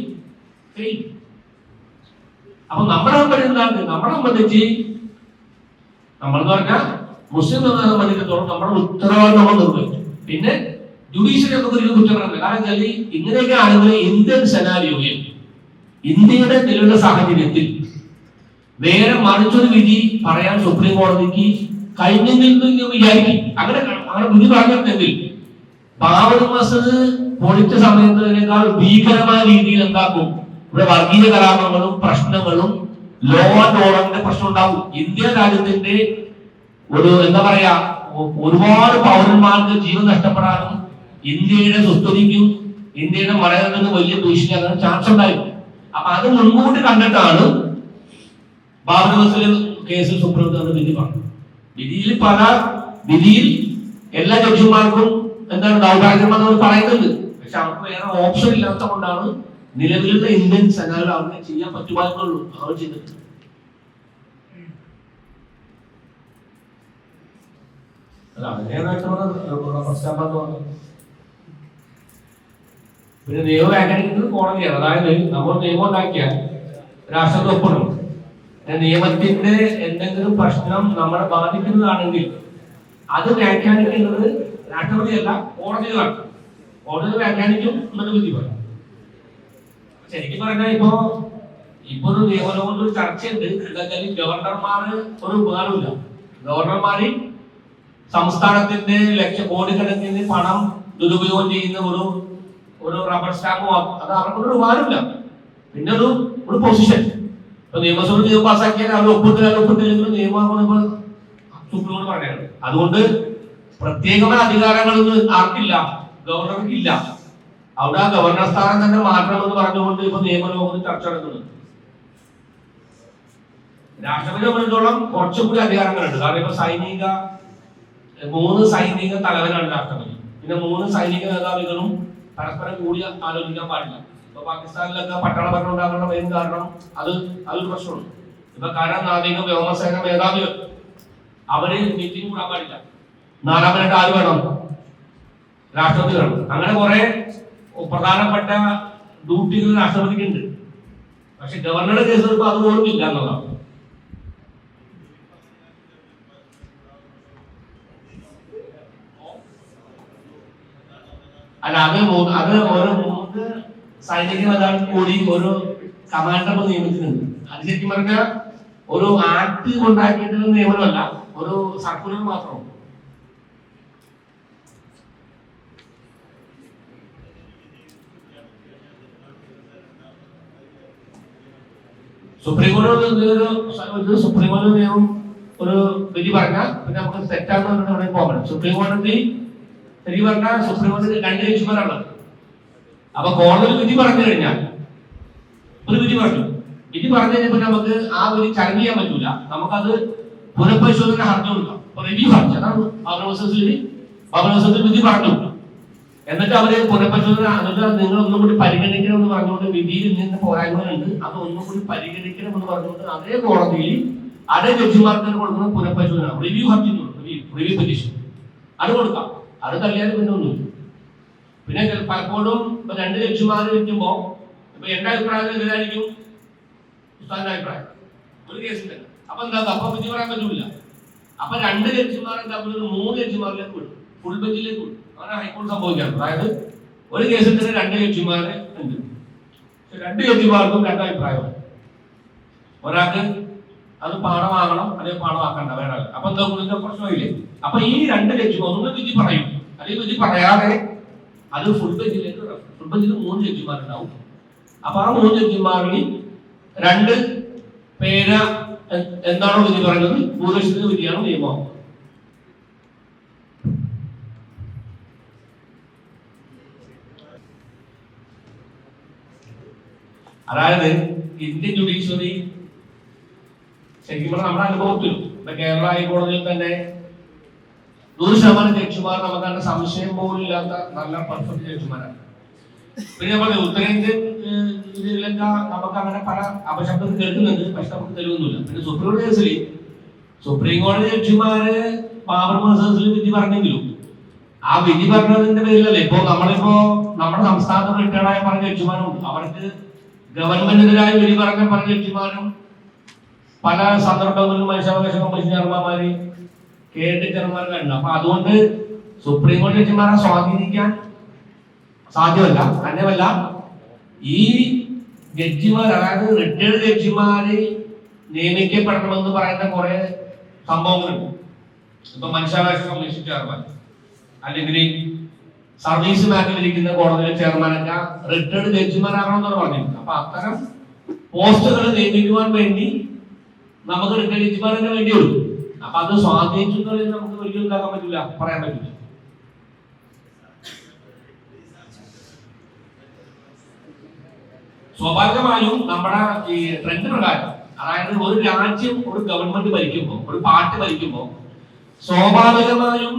ഫെയിൽ. അപ്പൊ നമ്മളെ സംബന്ധിച്ച് നമ്മളെന്ന് പറഞ്ഞാൽ മുസ്ലിം സംബന്ധിച്ചിടത്തോളം നമ്മുടെ ഉത്തരവാദിത്വം നമ്മൾ നിർവഹിച്ചു. പിന്നെ ജുഡീഷ്യറി ഒക്കെ ഒരു കുറ്റപ്പെടുന്നില്ല. കാരണം വെച്ചാൽ ഇങ്ങനെയൊക്കെ ആണെങ്കിൽ ഇന്ത്യൻ സെനാരിയോയിൽ ഇന്ത്യയുടെ നിലവിലെ സാഹചര്യത്തിൽ വേറെ മറിച്ചൊരു വിധി പറയാൻ സുപ്രീം കോടതിക്ക് കഴിഞ്ഞെങ്കിൽ വിചാരിക്കും. അങ്ങനെ വിധി പറഞ്ഞിട്ടുണ്ടെങ്കിൽ ബാബറി മസ്ജിദ് പൊളിച്ച സമയത്തിനേക്കാൾ ഭീകരമായ രീതിയിൽ എന്താക്കും ഇവിടെ വർഗീയ കലാപങ്ങളും പ്രശ്നങ്ങളും ലോ ആൻഡ് ഓർഡറിന്റെ പ്രശ്നം ഉണ്ടാവും. ഇന്ത്യ രാജ്യത്തിന്റെ ഒരു എന്താ പറയാ ഒരുപാട് പൗരന്മാർക്ക് ജീവൻ നഷ്ടപ്പെടാനും ഇന്ത്യയുടെ സ്വസ്ഥതയ്ക്കും ഇന്ത്യയുടെ മലയാളത്തിന് വലിയ ഭീഷണിയാകാൻ ചാൻസ് ഉണ്ടായിരുന്നു. അപ്പൊ അത് മുൻകൂട്ടി കണ്ടിട്ടാണ് ബാബറി മസ്ജിദ് കേസിൽ സുപ്രീം കോടതി വിധി പറഞ്ഞു. വിധിയിൽ എല്ലാ ജഡ്ജിമാർക്കും എന്താണ് ദൗർഭാഗ്യമെന്ന് പറയുന്നുണ്ട്. പക്ഷെ അവർക്ക് വേറെ ഓപ്ഷൻ ഇല്ലാത്ത കൊണ്ടാണ് നിലവിലുള്ള ഇന്ത്യൻ സെനാറിൽ അവർക്ക് ചെയ്യാൻ പറ്റുമായിരുന്നുള്ളൂ. അവർ ചെയ്തിട്ടുണ്ട്. പിന്നെ നിയമം വ്യാഖ്യാനിക്കുന്നത് കോടതിയാണ്. അതായത് നമ്മൾ നിയമം ഉണ്ടാക്കിയാൽ രാഷ്ട്രത്തെ ഒപ്പിടണം. നിയമത്തിന്റെ എന്തെങ്കിലും പ്രശ്നം നമ്മളെ ബാധിക്കുന്നതാണെങ്കിൽ അത് വ്യാഖ്യാനിക്കുന്നത് രാഷ്ട്രപതിയല്ല, കോടതികളാണ്. കോടതി വ്യാഖ്യാനിക്കും എന്നൊരു വിധി പറയും. ശരിക്കും പറഞ്ഞാൽ ഇപ്പൊ ഒരു നിയമലോകത്ത് ഒരു ചർച്ചയുണ്ട്. എന്താ വെച്ചാൽ ഗവർണർമാര് ഒരു ഉപകാരമില്ല. ഗവർണർമാര് സംസ്ഥാനത്തിന്റെ കോടിക്കണക്കിന് പണം ദുരുപയോഗം ചെയ്യുന്ന ഒരു റബ്ബർ സ്റ്റാമ്പ് അത് അവർക്കൊരു ഉപകാരമില്ല. പിന്നെ ഒരു പൊസിഷൻ ഇപ്പൊ നിയമസഭ നിയമം പാസ്സാക്കിയാൽ അവർ ഒപ്പിട്ടില്ലെങ്കിലും നിയമം സുപ്രീം പറഞ്ഞത്. അതുകൊണ്ട് പ്രത്യേകമായ അധികാരങ്ങളൊന്നും ആർക്കില്ല, ഗവർണർക്ക് ഇല്ല. അവിടെ ആ ഗവർണർ സ്ഥാനം തന്നെ മാറ്റണമെന്ന് പറഞ്ഞുകൊണ്ട് ഇപ്പൊ നിയമലോകത്ത് ചർച്ച നടക്കുന്നുണ്ട്. രാഷ്ട്രപതിയെ സംബന്ധിച്ചോളം കുറച്ചുകൂടി അധികാരങ്ങളുണ്ട്. കാരണം ഇപ്പൊ 3 സൈനിക തലവനാണ് രാഷ്ട്രപതി. പിന്നെ 3 സൈനിക മേധാവികളും പരസ്പരം കൂടി ആലോചിക്കാൻ പാടില്ല. ഇപ്പൊ പാകിസ്ഥാനിലൊക്കെ പട്ടാള ഭരണം ഉണ്ടാകാനുള്ള മെയിൻ കാരണം അതൊരു പ്രശ്നമുണ്ട്. ഇപ്പൊ കര, നാവിക, വ്യോമസേന മേധാവികൾ അവര് മീറ്റിംഗ് കൂടാൻ പാടില്ല. 4ാമനായിട്ട് ആര് വേണം? രാഷ്ട്രപതി വേണം. അങ്ങനെ കുറെ പ്രധാനപ്പെട്ട ഡ്യൂട്ടികൾ രാഷ്ട്രപതിക്കുണ്ട്. പക്ഷെ ഗവർണറുടെ കേസ് എടുക്കുമ്പോൾ അതുപോലും ഇല്ല എന്നുള്ളതാണ്. അല്ല അത് ഓരോ 3 സൈനിക മേധാവി കൂടി ഒരു കമാൻഡർ നിയമിച്ചിട്ടുണ്ട്. അത് ശരിക്കും പറഞ്ഞാൽ ഒരു ആക്ട് കൊണ്ടാക്കിയിട്ടുള്ള നിയമനമല്ല, ഒരു സർക്കുലർ മാത്രമാണ്. സുപ്രീം കോടതി നിയമം ഒരു വിധി പറഞ്ഞാൽ പിന്നെ നമുക്ക് തെറ്റാന്ന് പറഞ്ഞാൽ പോകണം. സുപ്രീം കോടതി ശരിക്കും പറഞ്ഞാൽ സുപ്രീം കോടതി 2 ജഡ്ജിമാരാണ്. അപ്പൊ കോടതി വിധി പറഞ്ഞു കഴിഞ്ഞാൽ ഒരു വിധി പറഞ്ഞു കഴിഞ്ഞപ്പോൾ നമുക്ക് ആ വിധി ചലഞ്ച് ചെയ്യാൻ പറ്റൂല. നമുക്കത് പുനഃപരിശോധന ഹർജി കൊടുക്കാം. റിവ്യൂ ഹർജി, അതാണ് വിധി പറഞ്ഞു. എന്നിട്ട് അവര് പുനഃപരിശോധന നിങ്ങൾ ഒന്നും കൂടി പരിഗണിക്കണമെന്ന് പറഞ്ഞുകൊണ്ട് വിധിയിൽ നിന്ന് പോരായ്മകളുണ്ട്, അത് ഒന്നും കൂടി പരിഗണിക്കണമെന്ന് പറഞ്ഞുകൊണ്ട് അതേ കോടതിയിൽ അതേ ജഡ്ജിമാർക്ക് കൊടുക്കുന്ന പുനഃപരിശോധന റിവ്യൂ ഹർജി, റിവ്യൂ പെറ്റീഷൻ അത് കൊടുക്കാം. അത് തള്ളിയാലും പിന്നെ ഒന്നുമില്ല. പിന്നെ പലപ്പോഴും 2 ജഡ്ജിമാർ വെക്കുമ്പോ ഇപ്പൊ എന്റെ അഭിപ്രായം എതിരായിരിക്കും ഉസ്താദിന്റെ അഭിപ്രായം ഒരു കേസിന്റെ. അപ്പൊ എന്താ അപ്പൊ വിധി പറയാൻ പറ്റൂല. അപ്പൊ 2 ജഡ്ജിമാർ തമ്മിൽ 3 ജഡ്ജിമാരിലേക്ക് വിടും, ഫുൾ ബെഞ്ചിലേക്ക് വിടും. അങ്ങനെ ഹൈക്കോടതി സംഭവിക്കാറുണ്ട്. അതായത് ഒരു കേസിൽ തന്നെ 2 ജഡ്ജിമാര് ഉണ്ട്. 2 ജഡ്ജിമാർക്കും 2 അഭിപ്രായമാണ്. ഒരാൾക്ക് അത് പാഠമാകണം, അല്ലെങ്കിൽ പാഠമാക്കണ്ട, വേറെ. അപ്പൊ എന്താ കൂടുതൽ പ്രശ്നമില്ലേ? അപ്പൊ ഈ 2 ജഡ്ജിമാർ ഒന്ന് വിധി പറയും, അല്ലെങ്കിൽ വിധി പറയാതെ അത് ഫുൾ ബെഞ്ചിൽ 3 ജഡ്ജിമാരുണ്ടാവും. അപ്പൊ ആ 3 ജഡ്ജിമാരിൽ 2 പേര് എന്താണോ വിധി പറയുന്നത് ഭൂരിപക്ഷത്തിന്റെ വിധിയാണ് നിയമം. അതായത് ഇന്ത്യൻ ജുഡീഷ്യറി ശരിക്കും പറഞ്ഞാൽ നമ്മുടെ അനുഭവത്തിലും ഇപ്പൊ കേരള ഹൈക്കോടതിയിൽ തന്നെ 100% ജഡ്ജിമാർ നമുക്ക് അങ്ങനെ സംശയം പോലും ഇല്ലാത്ത നല്ല പെർഫെക്റ്റ് ജഡ്ജിമാരാണ്. പിന്നെ നമ്മൾ ഉത്തരേന്ത്യൻ ഇതിലൊക്കെ നമുക്ക് അങ്ങനെ പല അപശബ്ദം കേൾക്കുന്നുണ്ട്, പക്ഷെ നമുക്ക് തെളിവൊന്നുമില്ല. പിന്നെ സുപ്രീം കോടതി ജഡ്ജിമാര് ബാബർ മസൂദിൽ വിധി പറഞ്ഞെങ്കിലും ആ വിധി പറഞ്ഞതിന്റെ പേരിലല്ലേ ഇപ്പൊ നമ്മുടെ സംസ്ഥാനത്ത് റിട്ടയർഡായ പല ജഡ്ജിമാരുണ്ട്. അവർക്ക് ഗവൺമെന്റിനെതിരായ വിധി പറഞ്ഞ പല ജഡ്ജിമാരും പല സന്ദർഭങ്ങളിലും മനുഷ്യാവകാശ കമ്മീഷൻ ചെയർമാന്മാര് കേട്ട് ചെയർമാൻമാരുണ്ട്. അപ്പൊ അതുകൊണ്ട് സുപ്രീം കോടതി ജഡ്ജിമാരെ സ്വാധീനിക്കാൻ സാധ്യമല്ല. തന്നെയല്ല, ഈ ജഡ്ജിമാർ, അതായത് റിട്ടയർഡ് ജഡ്ജിമാര് നിയമിക്കപ്പെടണമെന്ന് പറയുന്ന കുറെ സംഭവങ്ങളുണ്ട്. ഇപ്പൊ മനുഷ്യാവകാശ കമ്മീഷൻ ചെയർമാൻ അല്ലെങ്കിൽ സർവീസ് മാറ്റിലിരിക്കുന്ന കോടതിയിലെ ചെയർമാനൊക്കെ റിട്ടയർഡ് ജഡ്ജിമാരാകണമെന്നാണ് പറഞ്ഞിട്ടുണ്ട്. അപ്പൊ അത്തരം പോസ്റ്റുകൾ നിയമിക്കുവാൻ വേണ്ടി നമുക്ക് റിട്ടയർഡ് ജഡ്ജിമാർ തന്നെ വേണ്ടിയുള്ളൂ. അപ്പൊ അത് സ്വാധീനിക്കുന്നതിൽ നമുക്ക് ഒരിക്കലും ഉണ്ടാക്കാൻ പറ്റില്ല, പറയാൻ പറ്റില്ല. സ്വാഭാവികമായും നമ്മുടെ ഈ ട്രെൻഡ് പ്രകാരം, അതായത് ഒരു രാജ്യം, ഒരു ഗവൺമെന്റ് ഭരിക്കുമ്പോൾ, ഒരു പാർട്ടി ഭരിക്കുമ്പോൾ സ്വാഭാവികമായും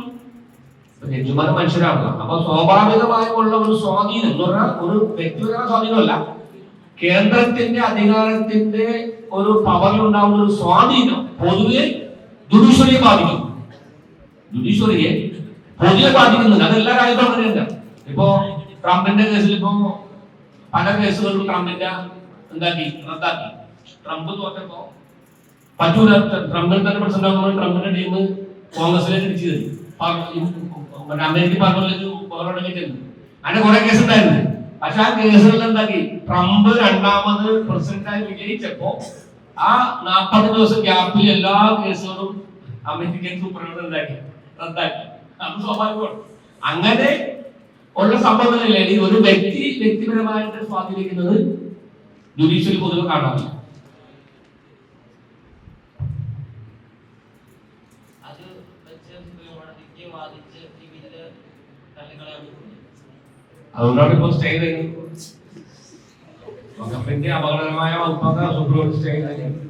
ജഡ്ജിമാർ മനുഷ്യരാണല്ലോ. അപ്പൊ സ്വാഭാവികമായും ഉള്ള ഒരു സ്വാധീനം എന്ന് പറഞ്ഞാൽ ഒരു വ്യക്തിപരമായ സ്വാധീനമല്ല, കേന്ദ്രത്തിന്റെ അധികാരത്തിന്റെ ഒരു പവറിൽ ഉണ്ടാവുന്ന ഒരു സ്വാധീനം പൊതുവെ ജുഡീഷ്യറിയെ ബാധിക്കും. ജുഡീഷ്യറിയെ പൊതുവെ ബാധിക്കുന്നുണ്ട്. അതെല്ലാ രാജ്യത്തും അങ്ങനെയല്ല. ഇപ്പോ ട്രംപിന്റെ കേസിൽ ഇപ്പോ പല കേസുകളിലും ട്രംപിന്റെ റദ്ദാക്കി. ട്രംപ് തോറ്റപ്പോ പറ്റൂല, ട്രംപിൽ തന്നെ പ്രസിഡന്റ് ആകുമ്പോൾ ട്രംപിന്റെ ടീം കോൺഗ്രസിലേക്ക് തിരിച്ചു തരും. അമേരിക്കൻ പാർലമെന്റിലേക്ക് ഉപകരണം അങ്ങനെ കുറെ കേസ് ഉണ്ടായിരുന്നു. പക്ഷെ ആ കേസുകളിൽ എന്താക്കി, ട്രംപ് രണ്ടാമത് പ്രസിഡന്റായി വിജയിച്ചപ്പോ ആ 40 ദിവസം ഗ്യാപ്പിൽ എല്ലാ കേസുകളും അമേരിക്കൻ സുപ്രീം കോടതി റദ്ദാക്കി. അത് സ്വാഭാവികമാണ്. അങ്ങനെ ഉള്ള സംഭവങ്ങളില്ലേ ഒരു വ്യക്തിപരമായിട്ട് സ്വാധീനിക്കുന്നത് ജുഡീഷ്യറി പൊതുവെ കാണാറില്ല. അതുകൊണ്ടാണ് ഇപ്പോൾ സ്റ്റേ ചെയ്യുന്നത്. വഖഫിന്റെ അപകടകരമായ വകുപ്പൊക്കെ സുപ്രീം കോടതി സ്റ്റേ ചെയ്യുന്നത്.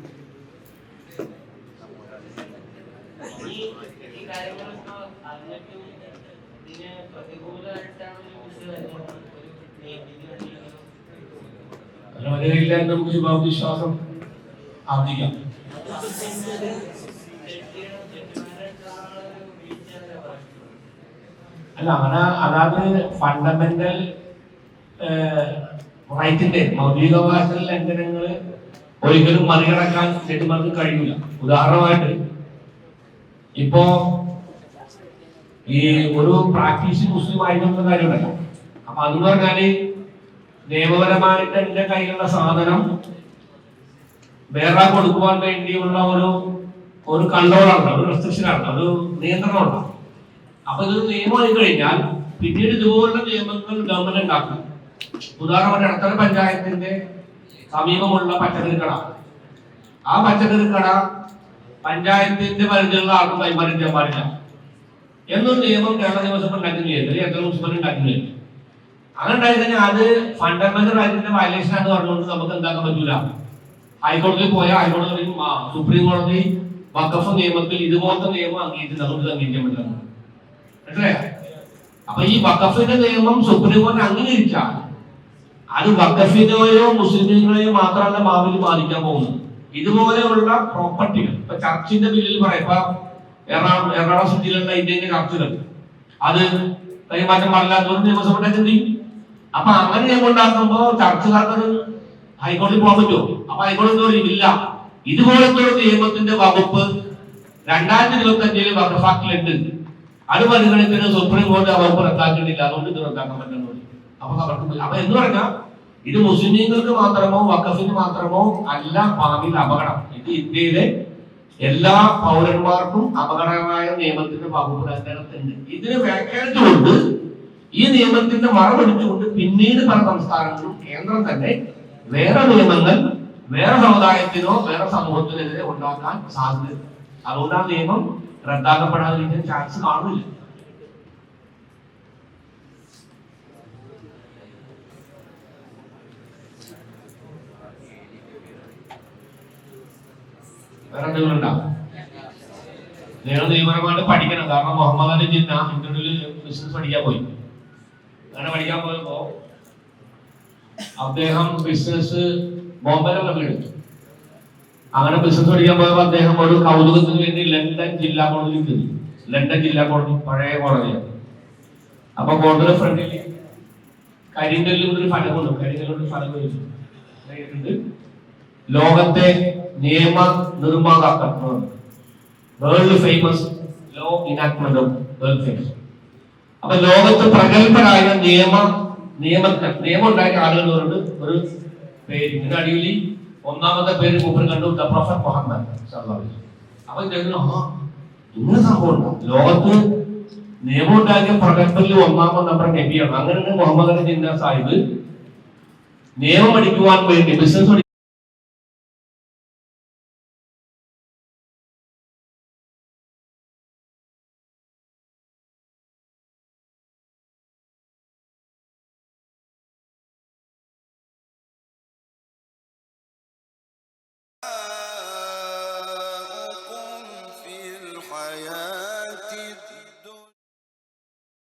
നമുക്ക് ശുഭാവിശ്വാസം ആർജിക്കാം. അല്ല, അങ്ങനെ അതായത് ഫണ്ടമെന്റൽ റൈറ്റിന്റെ മൗലികാവകാശ ലംഘനങ്ങൾ ഒരിക്കലും മറികടക്കാൻ ജഡ്ജിമാർക്ക് കഴിയില്ല. ഉദാഹരണമായിട്ട് ഇപ്പോ ഈ ഒരു പ്രാക്ടീസ് മുസ്ലിം ആയിട്ടുള്ള കാര്യമുണ്ടല്ലോ. അപ്പൊ അതെന്ന് പറഞ്ഞാല് നിയമപരമായിട്ട് എന്റെ കയ്യിലുള്ള സാധനം വേറെ കൊടുക്കുവാൻ വേണ്ടിയുള്ള ഒരു കൺട്രോളാണ്, ഒരു റെസ്ട്രിക്ഷനാണ്, ഒരു നിയന്ത്രണമാണ്. അപ്പൊ ഇത് നിയമമായി കഴിഞ്ഞാൽ പിന്നീട് ഇതുപോലുള്ള നിയമങ്ങൾ ഗവൺമെന്റ് ഉണ്ടാക്കും. ഉദാഹരണമായിട്ട് ഇടത്തല പഞ്ചായത്തിന്റെ സമീപമുള്ള പച്ചക്കറി കട, ആ പച്ചക്കറി കട പഞ്ചായത്തിന്റെ പരിധിയുള്ള ആർക്കും കൈമാറ്റം ചെയ്യാൻ പാടില്ല എന്നൊരു നിയമം കേരള നിയമസഭ ഉണ്ടാക്കുന്നില്ല, എത്ര മുനിസിപ്പൽ ഉണ്ടാക്കുന്നില്ല. അങ്ങനെ ഉണ്ടായി കഴിഞ്ഞാൽ അത് ഫണ്ടമെന്റൽ റൈറ്റിന്റെ വയലേഷൻ ആണെന്ന് പറഞ്ഞുകൊണ്ട് നമുക്ക് എന്താക്കാൻ പറ്റൂല. ഹൈക്കോടതിയിൽ പോയാൽ ഹൈക്കോടതി സുപ്രീം കോടതി വഖഫ് നിയമത്തിൽ ഇതുപോലത്തെ നിയമം അംഗീകരിച്ച് നമുക്ക് അംഗീകരിക്കാൻ പറ്റില്ല. മനസ്സിലായോ? അപ്പൊ ഈ വഖഫിന്റെ നിയമം സുപ്രീം കോടതി അംഗീകരിച്ചാൽ അത് വഖഫിനെയോ മുസ്ലിങ്ങളെയോ മാത്രമല്ല ഭാവിയിൽ ബാധിക്കാൻ പോകുന്നത്. ഇതുപോലെയുള്ള പ്രോപ്പർട്ടികൾ ഇപ്പൊ ചർച്ചിന്റെ ബില്ലിൽ പറയാം, ഇപ്പൊ എറണാകുളം സിറ്റിയിലുള്ള ഇന്ത്യന്റെ ചർച്ചുകൾ അത് കൈമാറ്റം പാടില്ലാത്ത നിയമസഭ ഉണ്ടാക്കി. അപ്പൊ അങ്ങനെ നിയമം ഉണ്ടാക്കുമ്പോ ചർച്ചുകാർക്ക് ഹൈക്കോടതി പോകാൻ പറ്റുമോ? അപ്പൊ ഹൈക്കോടതി ഇല്ല, ഇതുപോലത്തെ ഒരു നിയമത്തിന്റെ വകുപ്പ് 2025 വഖഫ് ആക്ടിലുണ്ട്, അത് പരിഗണിക്കുന്ന സുപ്രീം കോടതി ആ വകുപ്പ് റദ്ദാക്കിയിട്ടില്ല, അതുകൊണ്ട് ഇത് റദ്ദാക്കാൻ പറ്റുന്നു. അപ്പൊ എന്ന് പറഞ്ഞാൽ ഇത് മുസ്ലിങ്ങൾക്ക് മാത്രമോ വഖഫിന് മാത്രമോ അല്ല ഭാവിയിൽ അപകടം. ഇത് ഇന്ത്യയിലെ എല്ലാ പൗരന്മാർക്കും അപകടകരമായ നിയമത്തിന്റെ വകുപ്പ് അതിനകത്തുണ്ട്. ഇതിനെ വ്യാഖ്യാനിച്ചുകൊണ്ട് ഈ നിയമത്തിന്റെ മറപടിച്ചുകൊണ്ട് പിന്നീട് പല സംസ്ഥാനങ്ങളും കേന്ദ്രം തന്നെ വേറെ നിയമങ്ങൾ വേറെ സമുദായത്തിനോ വേറെ സമൂഹത്തിനെതിരെ ഉണ്ടാക്കാൻ സാധ്യത. അതുകൊണ്ട് ആ നിയമം റദ്ദാക്കപ്പെടാതിരിക്കാൻ ചാൻസ് കാണുന്നില്ല. വേറെ എന്തെങ്കിലും ഉണ്ടാവും? നിങ്ങൾ നിയമപരമായിട്ട് പഠിക്കണം. കാരണം മുഹമ്മദ് അലി ജിന്ന ഇന്ത്യയിൽ ബിസിനസ് പഠിക്കാൻ പോയി. അങ്ങനെ പഠിക്കാൻ പോയപ്പോ അദ്ദേഹം ബിസിനസ് ബോംബെയിലുള്ള വീട്. അങ്ങനെ ബിസിനസ് പഠിക്കാൻ പോയപ്പോൾ അദ്ദേഹം ഒരു കൗതുകത്തിന് വേണ്ടി ലണ്ടൻ ജില്ലാ കോടതിയിൽ കയറി. ലണ്ടൻ ജില്ലാ കോടതി പഴയ കോടതിയാണ്. അപ്പൊ കോടതിയുടെ ഫ്രണ്ടിൽ കരിങ്കല്ലുകൊണ്ടൊരു ഫലമുണ്ട്. കരിങ്കല്ലുകൊണ്ട് ഫലം വെച്ചിട്ടുണ്ട്, ലോകത്തെ നിയമ നിർമ്മാതാക്കൾ, world famous law enactment of world famous. അപ്പൊ ലോകത്ത് പ്രഗത്ഭരായ നിയമം ഉണ്ടാക്കിയ ആളുകളോട് ഒരു പേര്. ഇതിന്റെ അടിയിൽ ഒന്നാമത്തെ പേര് മൂപ്പര് കണ്ടു, ദ പ്രൊഫറ്റ് മുഹമ്മദ് സല്ലല്ലാഹു അലൈഹി വസല്ലം. അപ്പൊ ഇങ്ങനെ സംഭവം ഉണ്ടോ? ലോകത്ത് നിയമം ഉണ്ടാക്കിയ പ്രഗത്ഭരിൽ ഒന്നാമത് നമ്മുടെ നബിയാണ്. അങ്ങനെയാണ് മുഹമ്മദ് അലി ജിന്ന സാഹിബ് നിയമം പഠിക്കുവാൻ വേണ്ടി ബിസിനസ് في الحياة